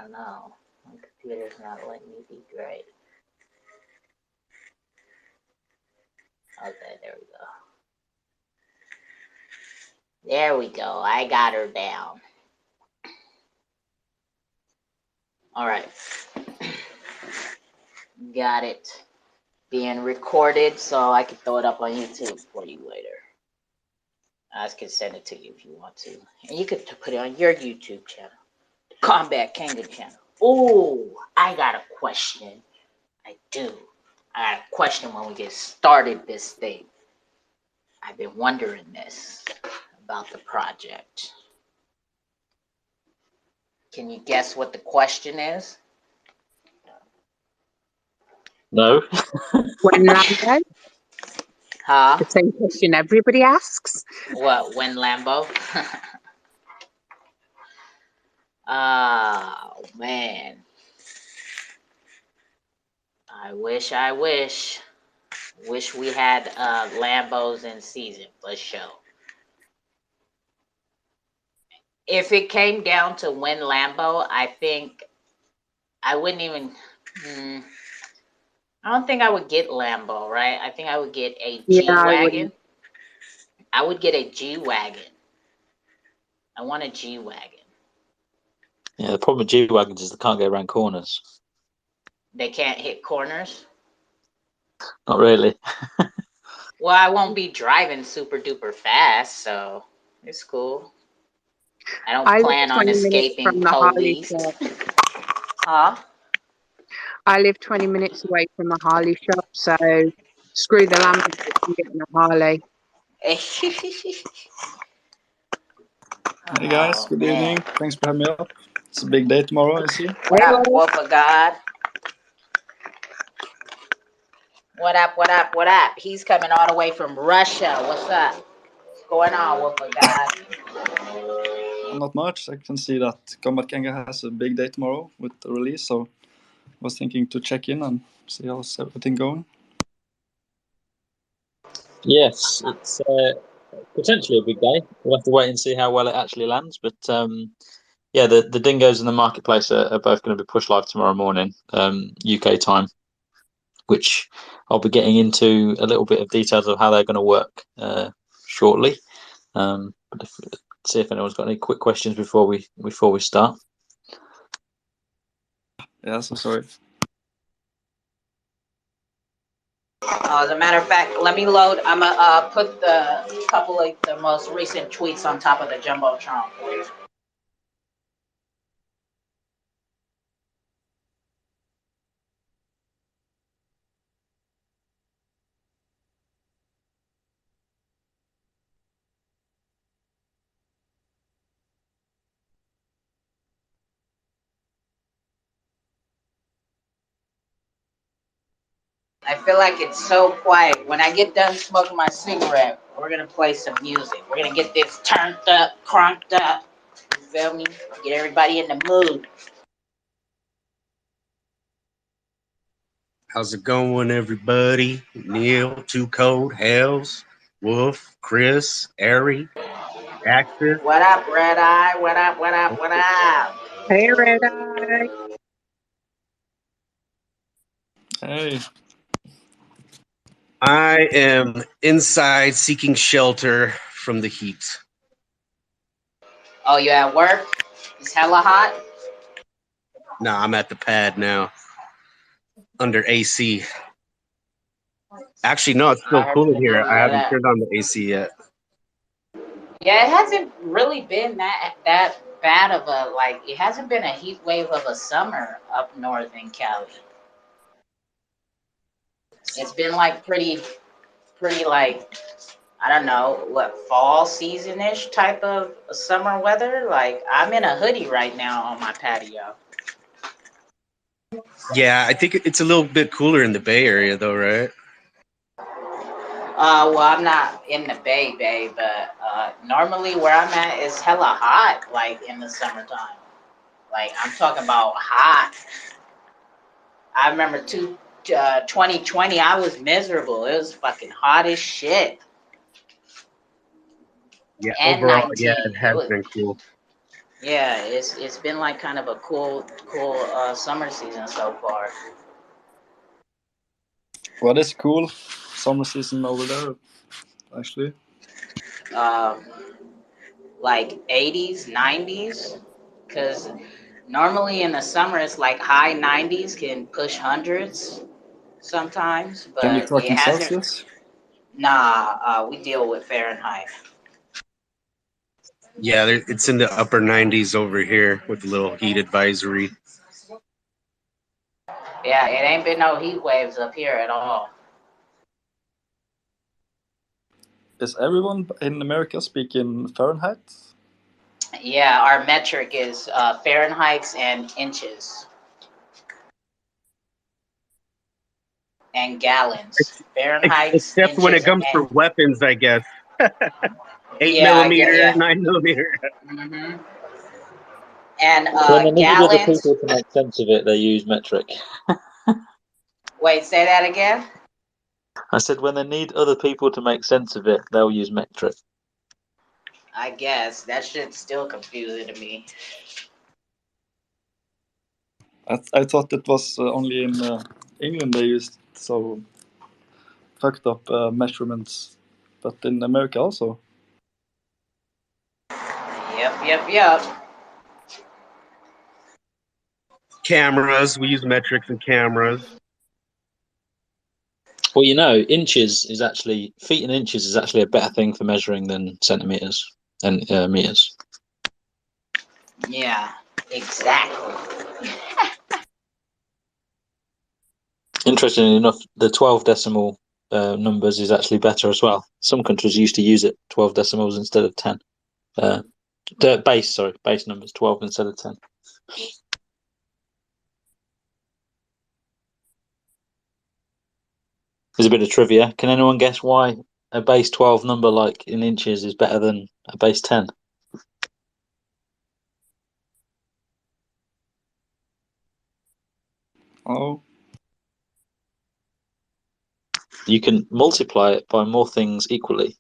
don't know. My computer's not letting me be great. Okay, there we go. There we go. I got her down. All right. Got it being recorded so I can throw it up on YouTube for you later. I can send it to you if you want to. And you could put it on your YouTube channel, Combat Kanga channel. Oh, I got a question. I do. I got a question when we get started this thing. I've been wondering this about the project. Can you guess what the question is? No. When Lambo? Huh? The same question everybody asks. What, when Lambo? Oh, man. I wish we had Lambos in season for sure. If it came down to win Lambo, I think I wouldn't even. I don't think I would get Lambo, right? I think I would get a G-Wagon. I would get a G-Wagon. I want a G-Wagon. Yeah, the problem with G-Wagons is they can't go around corners. They can't hit corners? Not really. Well, I won't be driving super duper fast, so it's cool. I don't plan on escaping police. Huh? I live 20 minutes away from a Harley shop, so screw the Lambo and getting a Harley. Hey guys, good evening. Thanks for having me up. It's a big day tomorrow, I see. What up, Wolf of God? What up, what up, what up? He's coming all the way from Russia. What's up? What's going on, Wolf of God? Not much. I can see that Combat Kanga has a big day tomorrow with the release, so I was thinking to check in and see how's everything going. Yes, it's potentially a big day. We'll have to wait and see how well it actually lands. But yeah, the dingoes in the marketplace are both going to be pushed live tomorrow morning, UK time, which I'll be getting into a little bit of details of how they're going to work shortly. But see if anyone's got any quick questions before we start. Yeah, so sorry. As a matter of fact, let me load. I'm gonna put the couple of the most recent tweets on top of the Jumbotron for you. I feel like it's so quiet. When I get done smoking my cigarette, we're gonna play some music. We're gonna get this turned up, crunked up. You feel me? Get everybody in the mood. How's it going, everybody? Neil, Too Cold, Hells, Wolf, Chris, Ari, Actor. What up, Red Eye? What up, what up, what up? Hey, Red Eye. Hey. I am inside seeking shelter from the heat. Oh, you at work? It's hella hot? No, I'm at the pad now, under AC. Actually, no, it's still cool in here. I haven't turned on the AC yet. Yeah, it hasn't really been that bad of a, like, it hasn't been a heat wave of a summer up north in Cali. It's been like pretty like, I don't know, what, fall season-ish type of summer weather. Like, I'm in a hoodie right now on my patio. Yeah, I think it's a little bit cooler in the Bay Area, though, right? Well, I'm not in the Bay, but normally where I'm at is hella hot, like, in the summertime. Like, I'm talking about hot. I remember 2020, I was miserable. It was fucking hot as shit. Yeah, And overall, 19. yeah, it has been cool. Yeah, it's been like kind of a cool summer season so far. What is cool summer season over there, actually? Um, like 80s, 90s, because normally in the summer it's like high 90s can push hundreds sometimes, Can we but talk it in hasn't. Celsius? Nah, we deal with Fahrenheit. Yeah, it's in the upper 90s over here with a little heat advisory. Yeah, it ain't been no heat waves up here at all. Is everyone in America speaking Fahrenheit? Yeah, our metric is Fahrenheits and inches and gallons. Fahrenheits, Except when it inches, comes for and weapons, I guess. 8 yeah, I get millimeter, yeah. 9 millimeter. hmm And When they need other gallons. people to make sense of it, they use metric. Wait, say that again. I said when they need other people to make sense of it, they'll use metric. I guess that shit's still confusing to me. I thought it was only in England they used so fucked up measurements, but in America also. Yep. Cameras, we use metrics and cameras. Well, you know, inches is actually feet and inches is actually a better thing for measuring than centimeters and meters. Yeah, exactly. Interestingly enough, the 12 decimal numbers is actually better as well. Some countries used to use it 12 decimals instead of 10. The base numbers 12 instead of 10. There's a bit of trivia. Can anyone guess why a base 12 number like in inches is better than a base 10? Oh, You can multiply it by more things equally.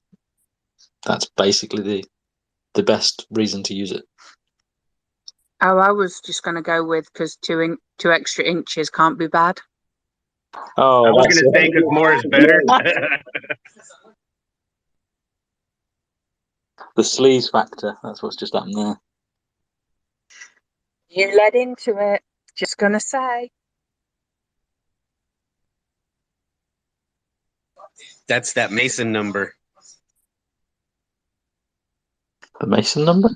That's basically the best reason to use it. Oh, I was just going to go with because two extra inches can't be bad. Oh, I was that's going to say because more is better. the sleaze factor. That's what's just happened there. You led into it. Just going to say. That's that Mason number. The Mason number?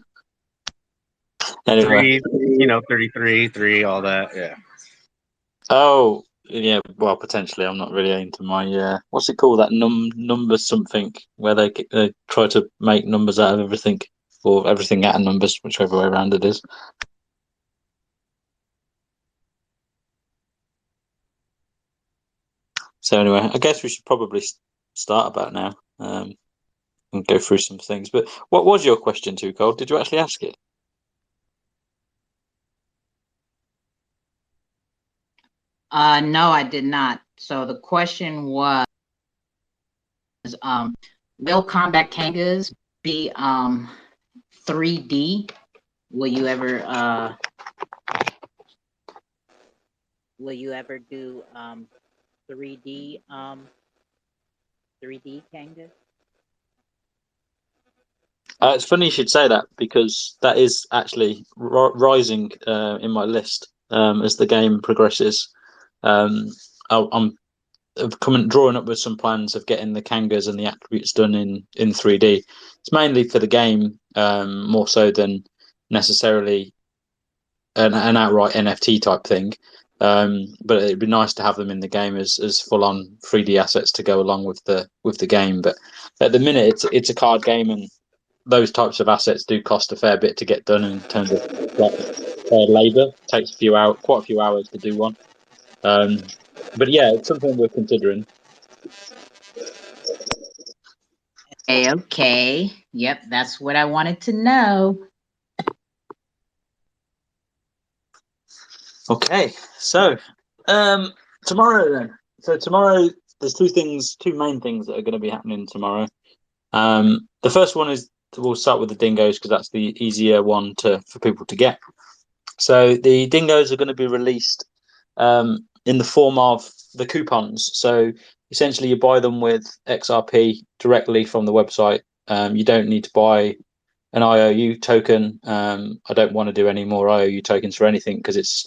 Anyway. 33, 3, all that. Yeah. Oh, yeah. Well, potentially. I'm not really into my what's it called? That number something where they try to make numbers out of everything, or everything out of numbers, whichever way around it is. So anyway, I guess we should probably start about now and go through some things. But what was your question too, Cole? Did you actually ask it? No, I did not. So the question was, will combat kangas be 3D? Will you ever do 3D 3D kanga? It's funny you should say that because that is actually rising in my list as the game progresses. I'm drawing up with some plans of getting the kangas and the attributes done in 3D. It's mainly for the game more so than necessarily an outright NFT type thing. But it'd be nice to have them in the game as full on 3D assets to go along with the game. But at the minute, it's a card game, and those types of assets do cost a fair bit to get done in terms of labour. It takes quite a few hours to do one. But yeah, it's something we're considering. Okay. Yep, that's what I wanted to know. Okay, so tomorrow then. So tomorrow, there's two main things that are going to be happening tomorrow. The first one is we'll start with the dingoes because that's the easier one for people to get. So the dingoes are going to be released in the form of the coupons. So essentially, you buy them with XRP directly from the website. You don't need to buy an IOU token. I don't want to do any more IOU tokens for anything because it's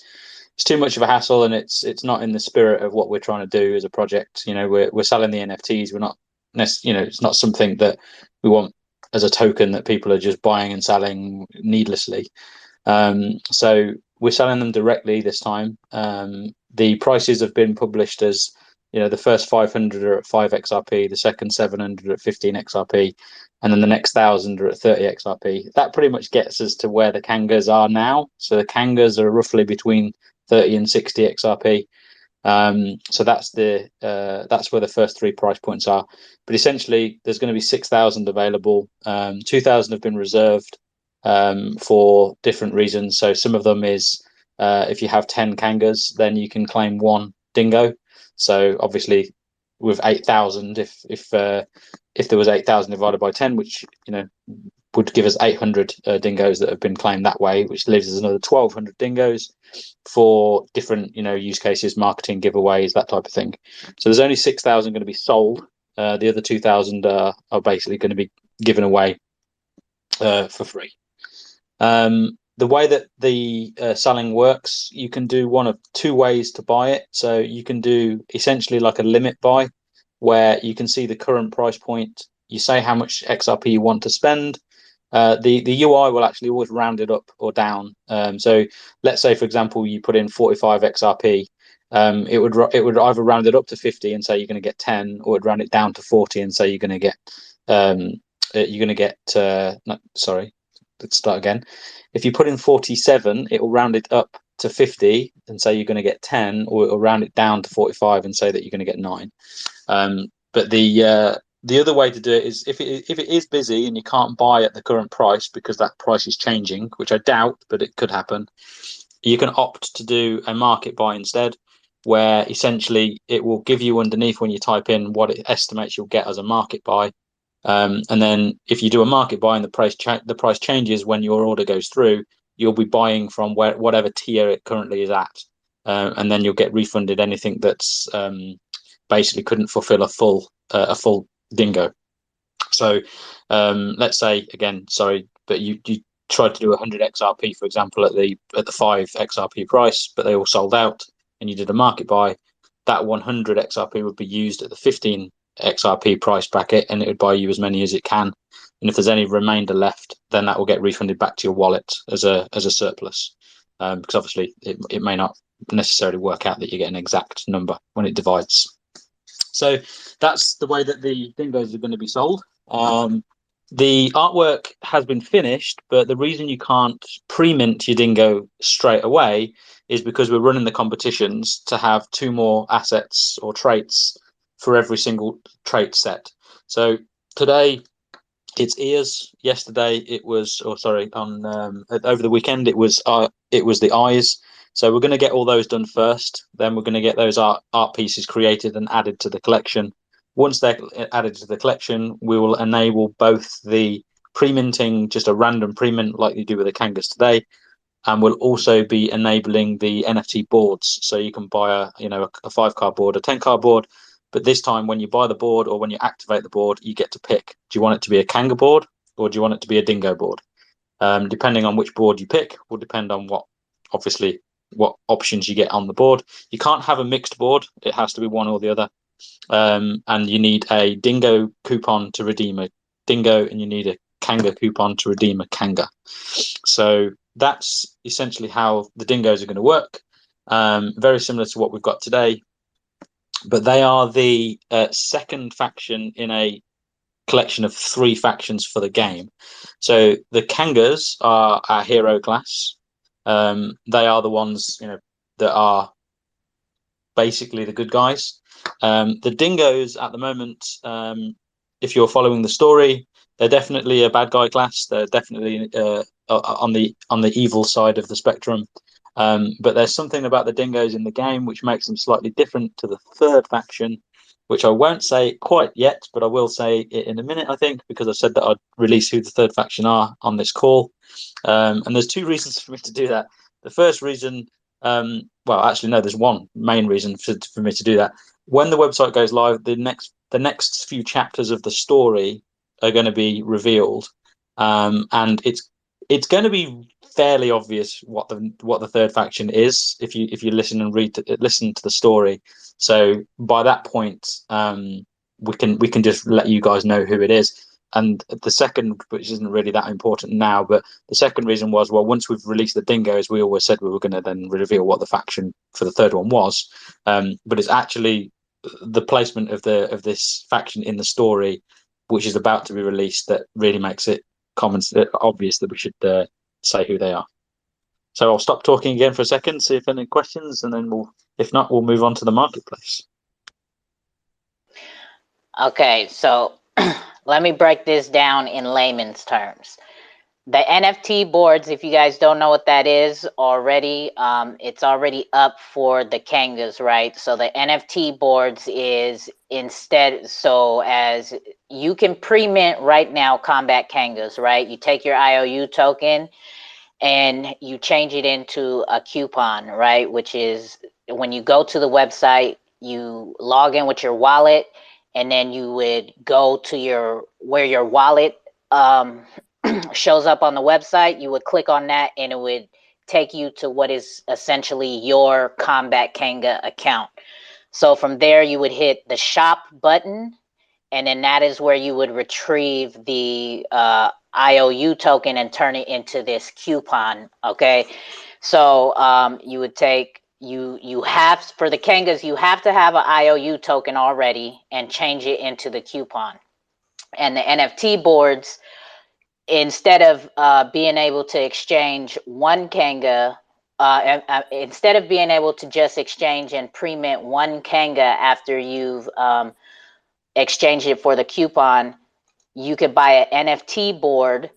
too much of a hassle, and it's not in the spirit of what we're trying to do as a project. We're selling the NFTs. We're not, it's not something that we want as a token that people are just buying and selling needlessly. So we're selling them directly this time. The prices have been published as, the first 500 are at 5 XRP, the second 700 at 15 XRP, and then the next 1,000 are at 30 XRP. That pretty much gets us to where the Kangas are now. So the Kangas are roughly between 30 and 60 XRP. So that's where the first 3 price points are. But essentially, there's going to be 6,000 available. 2,000 have been reserved for different reasons. So some of them is if you have 10 Kangas, then you can claim 1 dingo. So obviously, with 8,000, if there was 8,000 divided by 10, which would give us 800 dingoes that have been claimed that way, which leaves us another 1,200 dingoes for different use cases, marketing, giveaways, that type of thing. So there's only 6,000 going to be sold. The other 2,000 are basically going to be given away for free. The way that the selling works, you can do one of 2 ways to buy it. So you can do essentially like a limit buy, where you can see the current price point. You say how much XRP you want to spend. The UI will actually always round it up or down. So let's say, for example, you put in 45 XRP. It would either round it up to 50 and say you're going to get 10, or it'd round it down to 40 and say you're going to get sorry, let's start again. If you put in 47, it will round it up to 50 and say you're going to get 10, or it'll round it down to 45 and say that you're going to get 9. But the other way to do it is if it is busy and you can't buy at the current price because that price is changing, which I doubt, but it could happen, you can opt to do a market buy instead, where essentially it will give you underneath when you type in what it estimates you'll get as a market buy. And then if you do a market buy and the price changes when your order goes through, you'll be buying from whatever tier it currently is at, and then you'll get refunded anything that's basically couldn't fulfill a full dingo. So let's say again, sorry, but you tried to do 100 XRP, for example, at the 5 XRP price, but they all sold out, and you did a market buy. That 100 XRP would be used at the 15 XRP price bracket, and it would buy you as many as it can. And if there's any remainder left, then that will get refunded back to your wallet as a surplus, because obviously it may not necessarily work out that you get an exact number when it divides. So that's the way that the dingoes are going to be sold. The artwork has been finished, but the reason you can't pre-mint your dingo straight away is because we're running the competitions to have 2 more assets or traits for every single trait set. So today it's ears. Yesterday it was, over the weekend it was the eyes. So we're going to get all those done first. Then we're going to get those art pieces created and added to the collection. Once they're added to the collection, we will enable both the pre-minting, just a random pre-mint like you do with the Kangas today, and we'll also be enabling the NFT boards. So you can buy a 5-card board, a 10-card board, but this time when you buy the board or when you activate the board, you get to pick. Do you want it to be a Kanga board or do you want it to be a dingo board? Depending on which board you pick will depend on what options you get on the board. You can't have a mixed board. It has to be one or the other. And you need a dingo coupon to redeem a dingo, and you need a Kanga coupon to redeem a Kanga. So that's essentially how the dingoes are going to work. Very similar to what we've got today, but they are the second faction in a collection of 3 factions for the game. So the Kangas are our hero class. They are the ones that are basically the good guys. The dingoes at the moment, if you're following the story, they're definitely a bad guy class. They're definitely on the evil side of the spectrum. But there's something about the dingoes in the game which makes them slightly different to the third faction, which I won't say quite yet, but I will say it in a minute, I think, because I said that I'd release who the third faction are on this call. And there's two reasons for me to do that. The first reason, well, actually, no, there's one main reason for me to do that. When the website goes live, the next few chapters of the story are going to be revealed, and it's going to be fairly obvious what the third faction is if you listen and listen to the story. So by that point, we can just let you guys know who it is. And the second, which isn't really that important now, but the second reason was, well, once we've released the dingoes, we always said we were going to then reveal what the faction for the third one was. But it's actually the placement of this faction in the story, which is about to be released, that really makes it obvious that we should say who they are. So I'll stop talking again for a second, see if any questions, and then if not, we'll move on to the marketplace. Okay, so let me break this down in layman's terms. The NFT boards, if you guys don't know what that is already, it's already up for the Kangas, right? So the NFT boards is instead, so as you can pre-mint right now combat Kangas, right? You take your IOU token and you change it into a coupon, right? Which is when you go to the website, you log in with your wallet, and then you would go to where your wallet shows up on the website. You would click on that and it would take you to what is essentially your Combat Kanga account. So from there you would hit the shop button, and then that is where you would retrieve the IOU token and turn it into this coupon. Okay, so you would take you have, for the Kangas, you have to have an IOU token already and change it into the coupon. And the NFT boards, instead of being able to exchange one Kanga, instead of being able to just exchange and pre-mint one Kanga after you've exchanged it for the coupon, you could buy an NFT board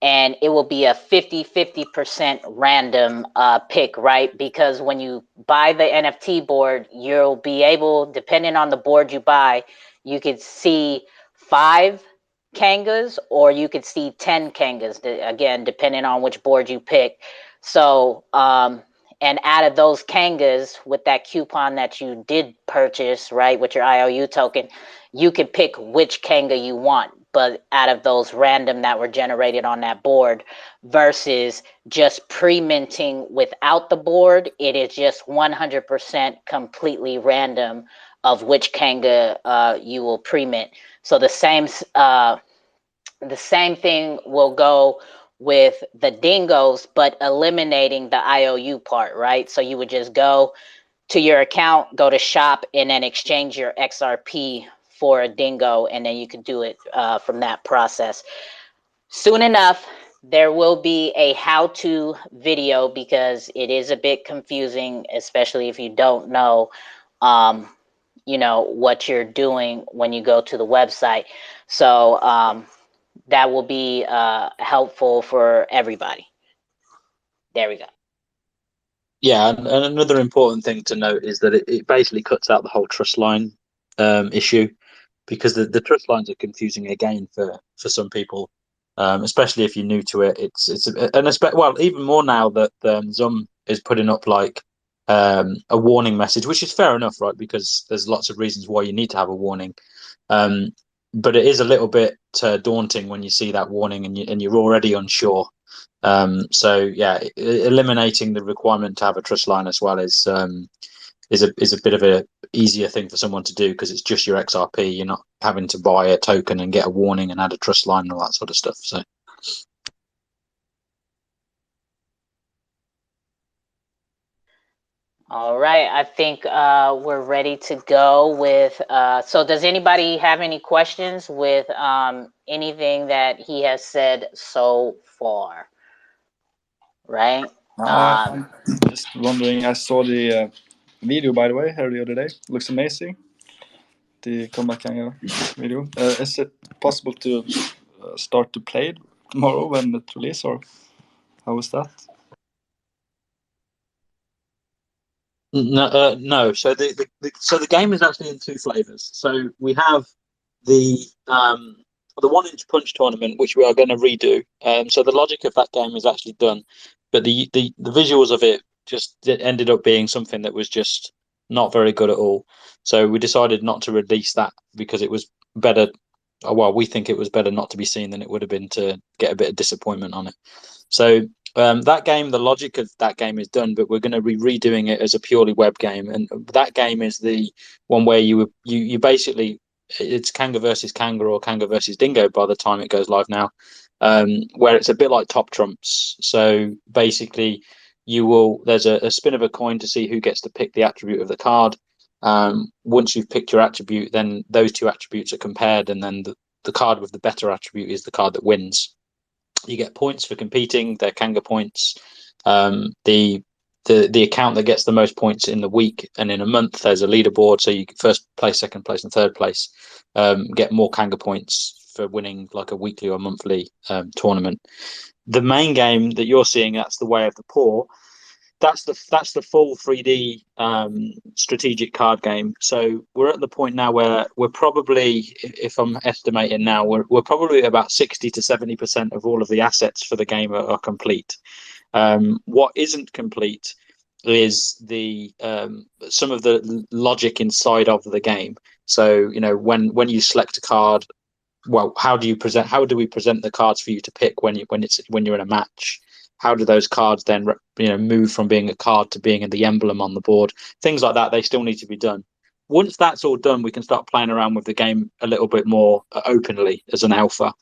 and it will be a 50% random pick, right? Because when you buy the NFT board, you'll be able, depending on the board you buy, you could see 5 Kangas or you could see 10 Kangas, again, depending on which board you pick. So, and out of those Kangas, with that coupon that you did purchase, right, with your IOU token, you can pick which Kanga you want, but out of those random that were generated on that board, versus just pre-minting without the board, it is just 100% completely random of which Kanga you will pre-mint. So the same thing will go with the dingoes, but eliminating the IOU part, right? So you would just go to your account, go to shop, and then exchange your XRP for a dingo, and then you can do it from that process. Soon enough, there will be a how-to video because it is a bit confusing, especially if you don't know, you know, what you're doing when you go to the website. So that will be helpful for everybody. There we go. Yeah, and another important thing to note is that it basically cuts out the whole trust line issue, because the trust lines are confusing again for some people, especially if you're new to it. Well, even more now that Zum is putting up like a warning message, which is fair enough, right? Because there's lots of reasons why you need to have a warning. But it is a little bit daunting when you see that warning and you're already unsure. So yeah, eliminating the requirement to have a trust line as well is a bit of a easier thing for someone to do, because it's just your XRP. You're not having to buy a token and get a warning and add a trust line and all that sort of stuff. So All right, I think we're ready to go with, so does anybody have any questions with anything that he has said so far? Right? I'm just wondering, I saw the video, by the way, here the other day. Looks amazing. The Combat Kanga video. Is it possible to start to play it tomorrow when it releases, or how is that? No. So the game is actually in two flavors. So we have the 1 inch punch tournament, which we are going to redo. So the logic of that game is actually done, but the visuals of it just ended up being something that was just not very good at all. So we decided not to release that because it was better. Well, we think it was better not to be seen than it would have been to get a bit of disappointment on it. So that game, the logic of that game is done, but we're going to be redoing it as a purely web game, and that game is the one where you basically it's Kanga versus Kanga or Kanga versus Dingo by the time it goes live now, where it's a bit like Top Trumps. So basically, there's a spin of a coin to see who gets to pick the attribute of the card. Once you've picked your attribute, then those two attributes are compared, and then the card with the better attribute is the card that wins. You get points for competing. They're Kanga points. The account that gets the most points in the week and in a month, there's a leaderboard. So you first place, second place, and third place get more Kanga points for winning like a weekly or monthly tournament. The main game that you're seeing, that's the Way of the Poor. That's the full 3D strategic card game. So we're at the point now where we're probably, if I'm estimating now, we're probably about 60 to 70% of all of the assets for the game are complete. What isn't complete is the some of the logic inside of the game. So when you select a card, well, how do we present the cards for you to pick when you're in a match? How do those cards then move from being a card to being the emblem on the board? Things like that, they still need to be done. Once that's all done, we can start playing around with the game a little bit more openly as an alpha.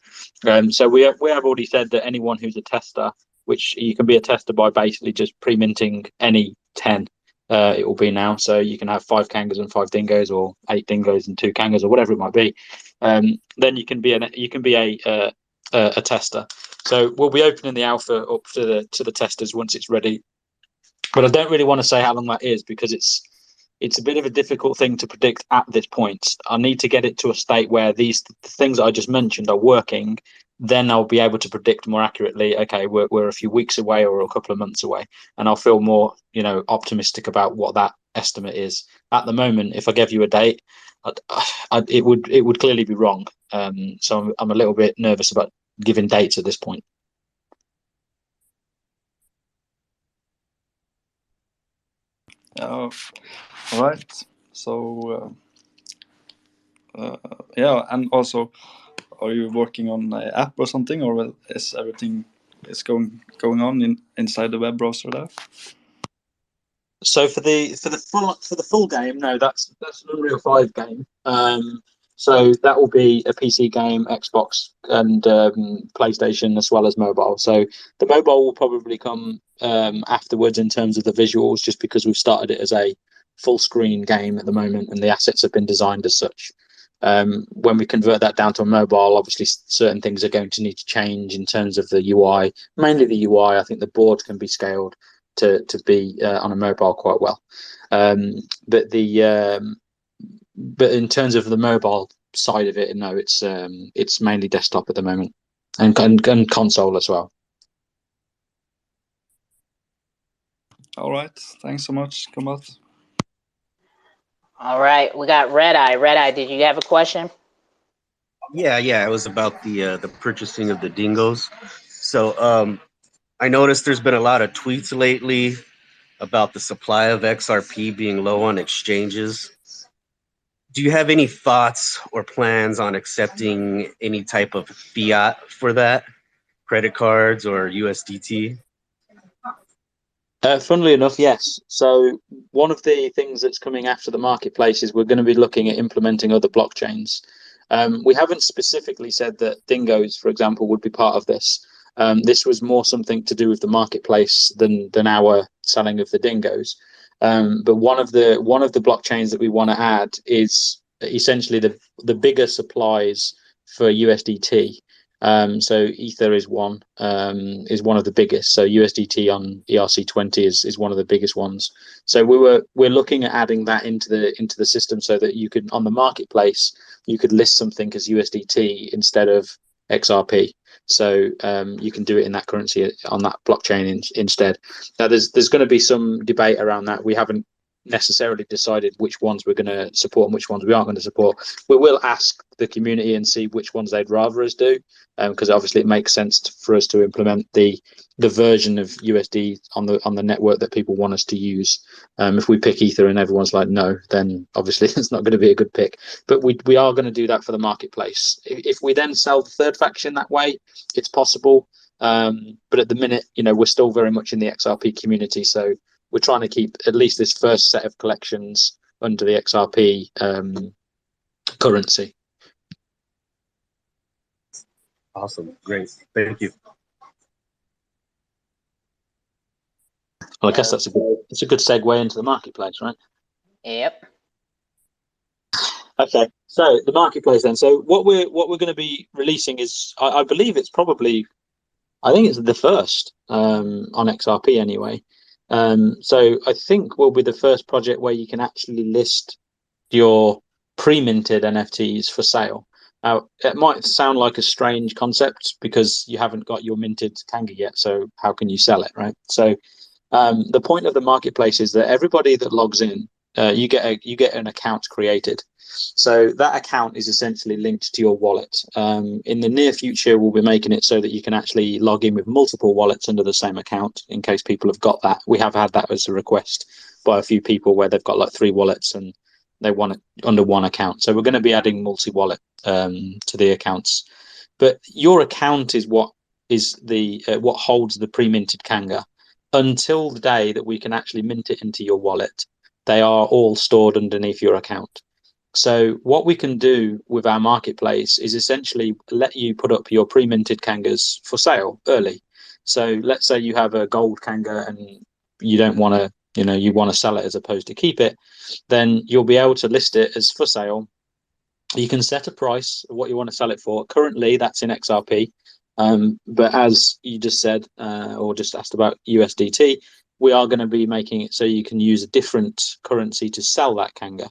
So we have already said that anyone who's a tester, which you can be a tester by basically just pre-minting any 10, it will be now. So you can have 5 Kangas and 5 Dingoes, or 8 Dingoes and 2 Kangas, or whatever it might be. Then you can be a tester. So we'll be opening the alpha up to the testers once it's ready. But I don't really want to say how long that is because it's a bit of a difficult thing to predict at this point. I need to get it to a state where these things that I just mentioned are working. Then I'll be able to predict more accurately. Okay, we're a few weeks away or a couple of months away, and I'll feel more optimistic about what that estimate is. At the moment, if I gave you a date, it would clearly be wrong. So I'm a little bit nervous about giving dates at this point. All right. So yeah, and also, are you working on an app or something, or is everything going on inside the web browser there? So for the full game, no, that's an Unreal 5 game. So that will be a PC game, Xbox and PlayStation, as well as mobile. So the mobile will probably come afterwards in terms of the visuals, just because we've started it as a full screen game at the moment, and the assets have been designed as such. When we convert that down to a mobile, obviously certain things are going to need to change in terms of the UI. Mainly the UI. I think the board can be scaled to be on a mobile quite well. But in terms of the mobile side of it, no, it's mainly desktop at the moment, and console as well. All right. Thanks so much, Kamat. All right, we got Red Eye. Red Eye, did you have a question? Yeah, it was about the purchasing of the dingoes. So I noticed there's been a lot of tweets lately about the supply of XRP being low on exchanges. Do you have any thoughts or plans on accepting any type of fiat for that? Credit cards or USDT? Funnily enough, yes. So one of the things that's coming after the marketplace is we're going to be looking at implementing other blockchains. We haven't specifically said that dingoes, for example, would be part of this. This was more something to do with the marketplace than our selling of the dingoes. But one of the blockchains that we want to add is essentially the bigger supplies for USDT. So Ether is one of the biggest. So USDT on ERC20 is one of the biggest ones. So we're looking at adding that into the system so that you could, on the marketplace, you could list something as USDT instead of XRP. So you can do it in that currency on that blockchain instead. Now there's going to be some debate around that. We haven't necessarily decided which ones we're going to support and which ones we aren't going to support. We will ask the community and see which ones they'd rather us do, because obviously it makes sense for us to implement the version of USD on the network that people want us to use. If we pick Ether and everyone's like no, then obviously it's not going to be a good pick. But we are going to do that for the marketplace. If we then sell the third faction that way, it's possible. But at the minute, we're still very much in the XRP community, so we're trying to keep at least this first set of collections under the XRP currency. Awesome, great, thank you. Well, I guess that's a good segue into the marketplace, right? Yep. Okay, so the marketplace then. So what we're going to be releasing is, I believe it's probably, I think it's the first on XRP anyway. So I think we'll be the first project where you can actually list your pre-minted NFTs for sale. Now, it might sound like a strange concept because you haven't got your minted Kanga yet, so how can you sell it, right? So the point of the marketplace is that everybody that logs in, you get an account created. So that account is essentially linked to your wallet. In the near future, we'll be making it so that you can actually log in with multiple wallets under the same account in case people have got that. We have had that as a request by a few people where they've got like 3 wallets and they want it under one account. So we're going to be adding multi-wallet to the accounts. But your account is what holds the pre-minted Kanga. Until the day that we can actually mint it into your wallet, they are all stored underneath your account. So what we can do with our marketplace is essentially let you put up your pre-minted Kangas for sale early. So let's say you have a gold Kanga and you don't want to, you want to sell it as opposed to keep it, then you'll be able to list it as for sale. You can set a price of what you want to sell it for. Currently, that's in XRP. But as you just said, or just asked about USDT, we are going to be making it so you can use a different currency to sell that Kanga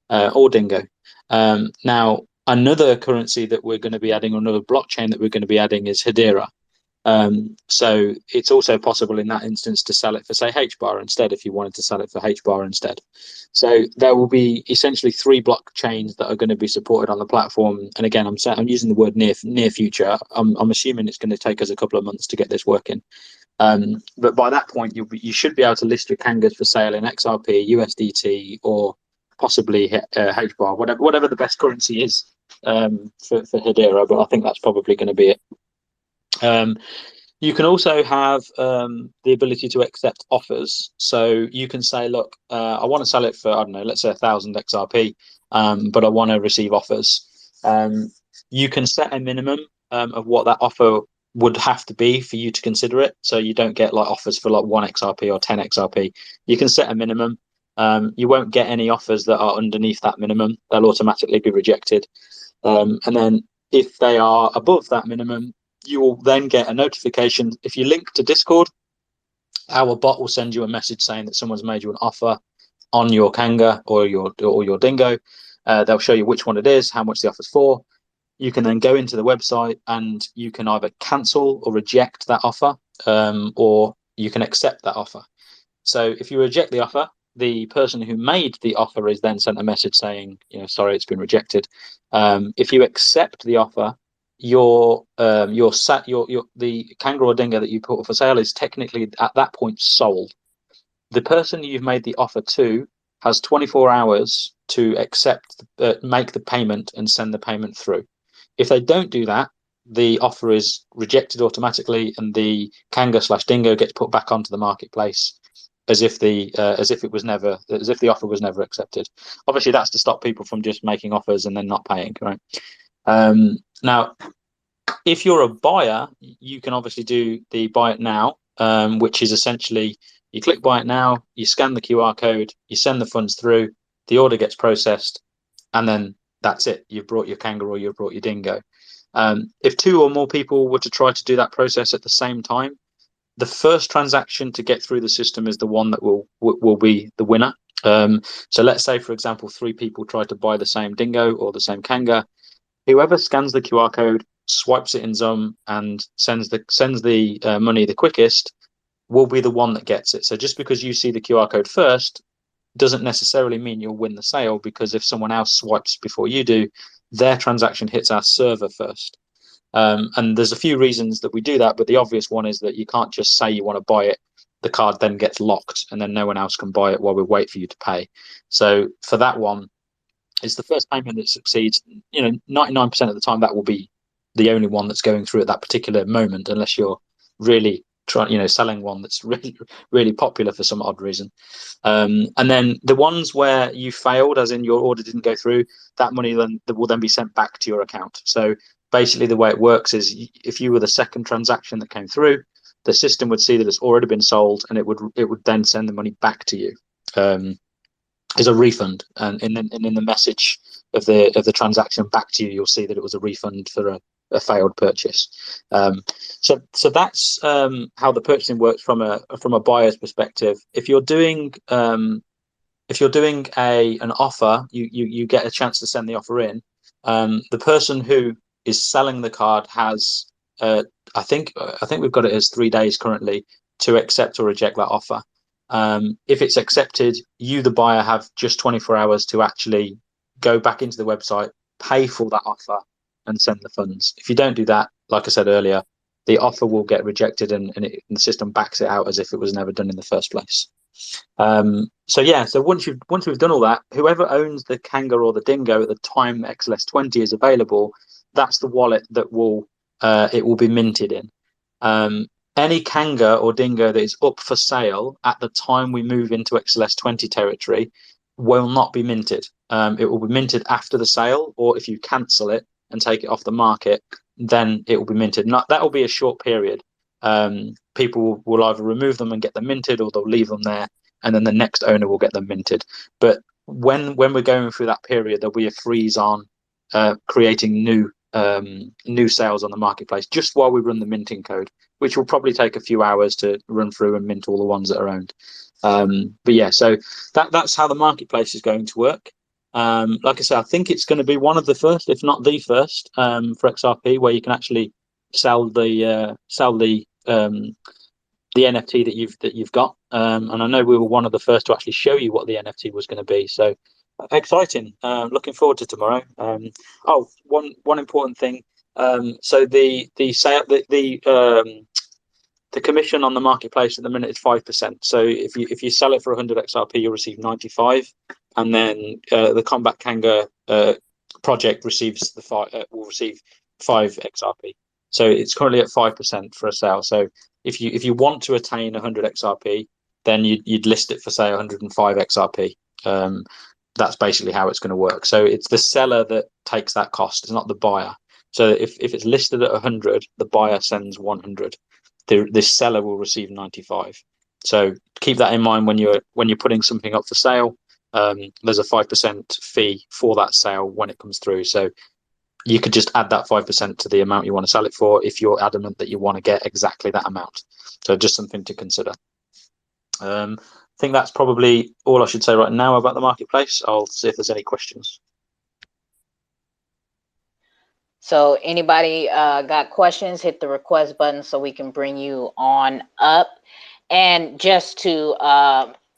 or Dingo. Now, another currency that we're going to be adding, or another blockchain that we're going to be adding, is Hedera. So it's also possible in that instance to sell it for, say, HBAR instead, if you wanted to sell it for HBAR instead. So there will be essentially 3 blockchains that are going to be supported on the platform. And again, I'm using the word near future. I'm assuming it's going to take us a couple of months to get this working. But by that point, you should be able to list your Kangas for sale in XRP, USDT, or possibly HBAR, whatever the best currency is for Hedera. But I think that's probably going to be it. You can also have the ability to accept offers. So you can say, look, I want to sell it for, I don't know, let's say 1,000 XRP, but I want to receive offers. You can set a minimum of what that offer would have to be for you to consider it. So you don't get like offers for like 1 XRP or 10 XRP. You can set a minimum. You won't get any offers that are underneath that minimum. They'll automatically be rejected. And then if they are above that minimum, you will then get a notification. If you link to Discord, our bot will send you a message saying that someone's made you an offer on your Kanga or your Dingo. They'll show you which one it is, how much the offer's for. You can then go into the website and you can either cancel or reject that offer, or you can accept that offer. So if you reject the offer, the person who made the offer is then sent a message saying, sorry, it's been rejected. If you accept the offer, the Kanga or Dingo that you put for sale is technically at that point sold. The person you've made the offer to has 24 hours to make the payment and send the payment through. If they don't do that, the offer is rejected automatically, and the Kanga/Dingo gets put back onto the marketplace as if the offer was never accepted. Obviously, that's to stop people from just making offers and then not paying, right? Now, if you're a buyer, you can obviously do the buy it now, which is essentially you click buy it now, you scan the QR code, you send the funds through, the order gets processed, and then that's it. You've brought your Kanga or you've brought your Dingo. If 2 or more people were to try to do that process at the same time, the first transaction to get through the system is the one that will be the winner. So let's say, for example, 3 people try to buy the same Dingo or the same Kanga. Whoever scans the QR code, swipes it in Zoom, and sends the money the quickest will be the one that gets it. So just because you see the QR code first doesn't necessarily mean you'll win the sale, because if someone else swipes before you do, their transaction hits our server first. And there's a few reasons that we do that, but the obvious one is that you can't just say you want to buy it. The card then gets locked, and then no one else can buy it while we wait for you to pay. So for that one, it's the first payment that succeeds. 99% of the time that will be the only one that's going through at that particular moment, unless you're really selling one that's really, really popular for some odd reason. And then the ones where you failed, as in your order didn't go through, that money will then be sent back to your account. So basically the way it works is, if you were the second transaction that came through, the system would see that it's already been sold, and it would then send the money back to you as a refund. And in the message of the transaction back to you, you'll see that it was a refund for a failed purchase. So that's how the purchasing works from a buyer's perspective. If you're doing an offer, you get a chance to send the offer in. The person who is selling the card has I think we've got it as 3 days currently to accept or reject that offer. If it's accepted, you, the buyer, have just 24 hours to actually go back into the website, pay for that offer, and send the funds. If you don't do that, like I said earlier, the offer will get rejected, and the system backs it out as if it was never done in the first place. So once we've done all that, whoever owns the Kanga or the Dingo at the time XLS20 is available, that's the wallet that it will be minted in. Any Kanga or Dingo that is up for sale at the time we move into XLS20 territory will not be minted. It will be minted after the sale, or if you cancel it and take it off the market, then it will be minted. That will be a short period. People will either remove them and get them minted, or they'll leave them there, and then the next owner will get them minted. But when we're going through that period, there'll be a freeze on creating new sales on the marketplace, just while we run the minting code, which will probably take a few hours to run through and mint all the ones that are owned. But yeah, so that's how the marketplace is going to work. Like I said, I think it's going to be one of the first, if not the first, for XRP, where you can actually sell the NFT that you've got. And I know we were one of the first to actually show you what the NFT was going to be. So exciting. Looking forward to tomorrow. One important thing. So the commission on the marketplace at the minute is 5%. So if you sell it for 100 XRP, you'll receive 95, and then the Combat Kanga project will receive 5 XRP. So it's currently at 5% for a sale. So if you want to attain 100 XRP, then you'd list it for, say, 105 XRP. That's basically how it's going to work. So it's the seller that takes that cost. It's not the buyer. So if it's listed at 100, the buyer sends 100. The seller will receive 95. So keep that in mind when you're putting something up for sale. There's a 5% fee for that sale when it comes through. So you could just add that 5% to the amount you want to sell it for if you're adamant that you want to get exactly that amount. So just something to consider. I think that's probably all I should say right now about the marketplace. I'll see if there's any questions. So anybody got questions, hit the request button so we can bring you on up. And just to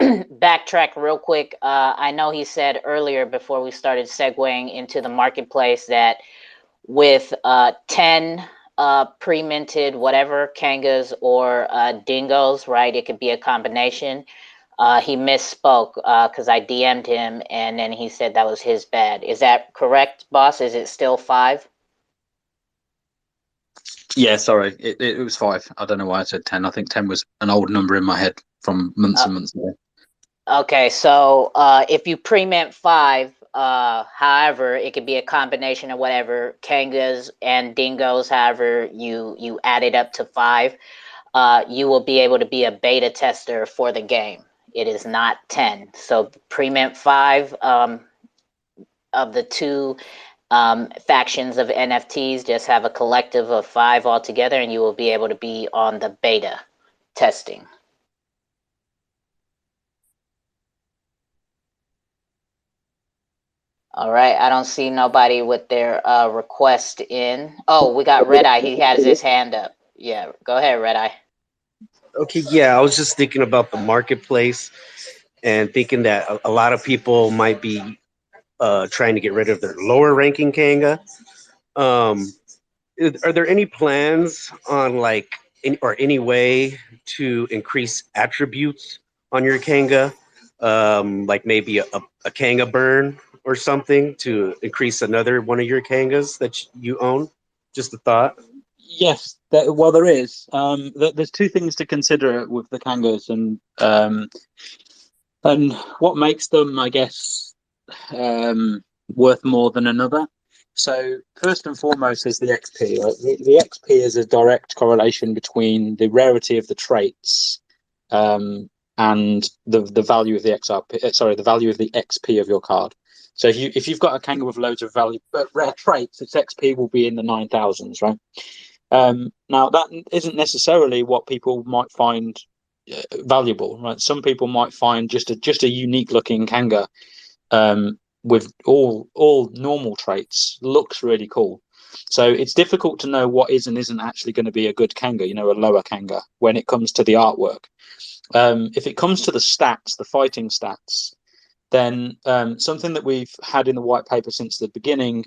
backtrack real quick, I know he said earlier before we started segueing into the marketplace that with 10 pre-minted whatever Kangas or Dingos, right, it could be a combination. He misspoke because I DM'd him and then he said that was his bad. Is that correct, boss? Is it still 5? Yeah, sorry, it was 5. I don't know why I said 10. I think 10 was an old number in my head from months and months ago. Okay, so if you pre-mint 5, however, it could be a combination of whatever Kangas and Dingos. However, you add it up to 5. You will be able to be a beta tester for the game. It is not 10. So pre-mint 5 of the 2 factions of NFTs just have a collective of 5 altogether, and you will be able to be on the beta testing. All right, I don't see nobody with their request in. Oh, we got Red Eye. He has his hand up. Yeah, go ahead, Red Eye. Okay, yeah, I was just thinking about the marketplace. and thinking that a lot of people might be trying to get rid of their lower ranking Kanga. Are there any plans on like any way to increase attributes on your Kanga? Like maybe a Kanga burn or something to increase another one of your Kangas that you own? Just a thought. Yes, well, there is. There's two things to consider with the Kangas, and what makes them, I guess, worth more than another. So first and foremost is the XP. Right? The XP is a direct correlation between the rarity of the traits and the value of the XRP. Sorry, the value of the XP of your card. So if you've got a Kanga with loads of value but rare traits, its XP will be in the 9,000s, right? Now that isn't necessarily what people might find valuable, right? Some people might find just a unique looking Kanga with all normal traits looks really cool. So it's difficult to know what is and isn't actually going to be a good Kanga, a lower Kanga, when it comes to the artwork. If it comes to the stats, the fighting stats, then something that we've had in the white paper since the beginning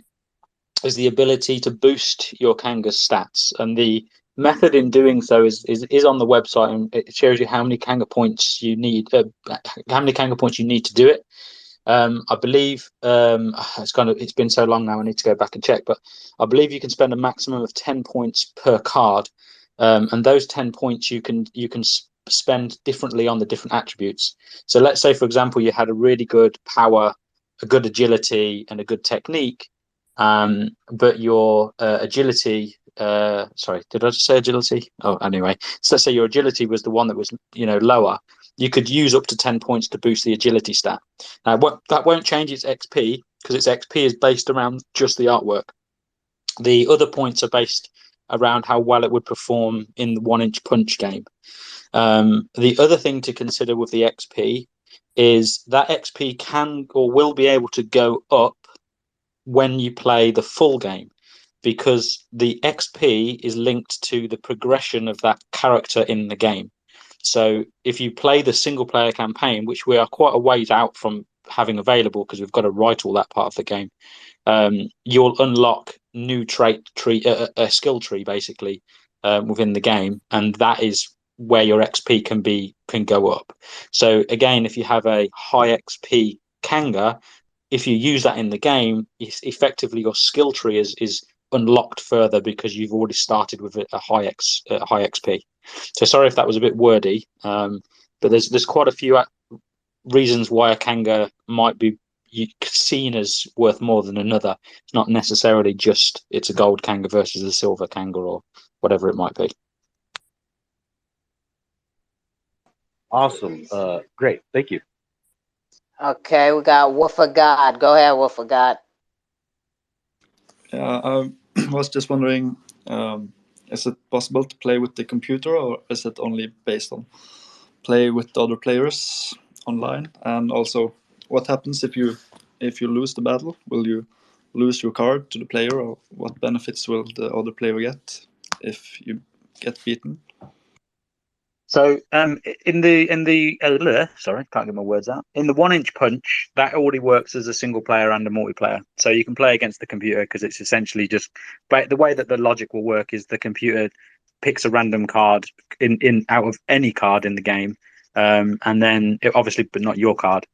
is the ability to boost your Kanga's stats, and the method in doing so is on the website, and it shows you how many Kanga points you need, to do it. I believe it's been so long now. I need to go back and check, but I believe you can spend a maximum of 10 points per card, and those 10 points you can spend differently on the different attributes. So let's say, for example, you had a really good power, a good agility, and a good technique. But your agility, sorry, did I just say agility? Oh, anyway, so let's say your agility was the one that was, lower. You could use up to 10 points to boost the agility stat. Now, that won't change its XP because its XP is based around just the artwork. The other points are based around how well it would perform in the 1-inch punch game. The other thing to consider with the XP is that XP can or will be able to go up when you play the full game, because the XP is linked to the progression of that character in the game. So if you play the single player campaign, which we are quite a ways out from having available because we've got to write all that part of the game, you'll unlock new a skill tree basically within the game, and that is where your XP can go up. So again, if you have a high XP Kanga, if you use that in the game, effectively your skill tree is unlocked further because you've already started with a high XP. So sorry if that was a bit wordy, but there's quite a few reasons why a Kanga might be seen as worth more than another. It's not necessarily just it's a gold Kanga versus a silver Kanga or whatever it might be. Awesome. Great. Thank you. Okay, we got Wolf of God. Go ahead, Wolf of God. Yeah, I was just wondering, is it possible to play with the computer, or is it only based on play with other players online? And also, what happens if you lose the battle? Will you lose your card to the player, or what benefits will the other player get if you get beaten? So in the sorry, can't get my words out. In the 1-inch punch, that already works as a single player and a multiplayer. So you can play against the computer because it's essentially just, but the way that the logic will work is the computer picks a random card in out of any card in the game, and then obviously, but not your card.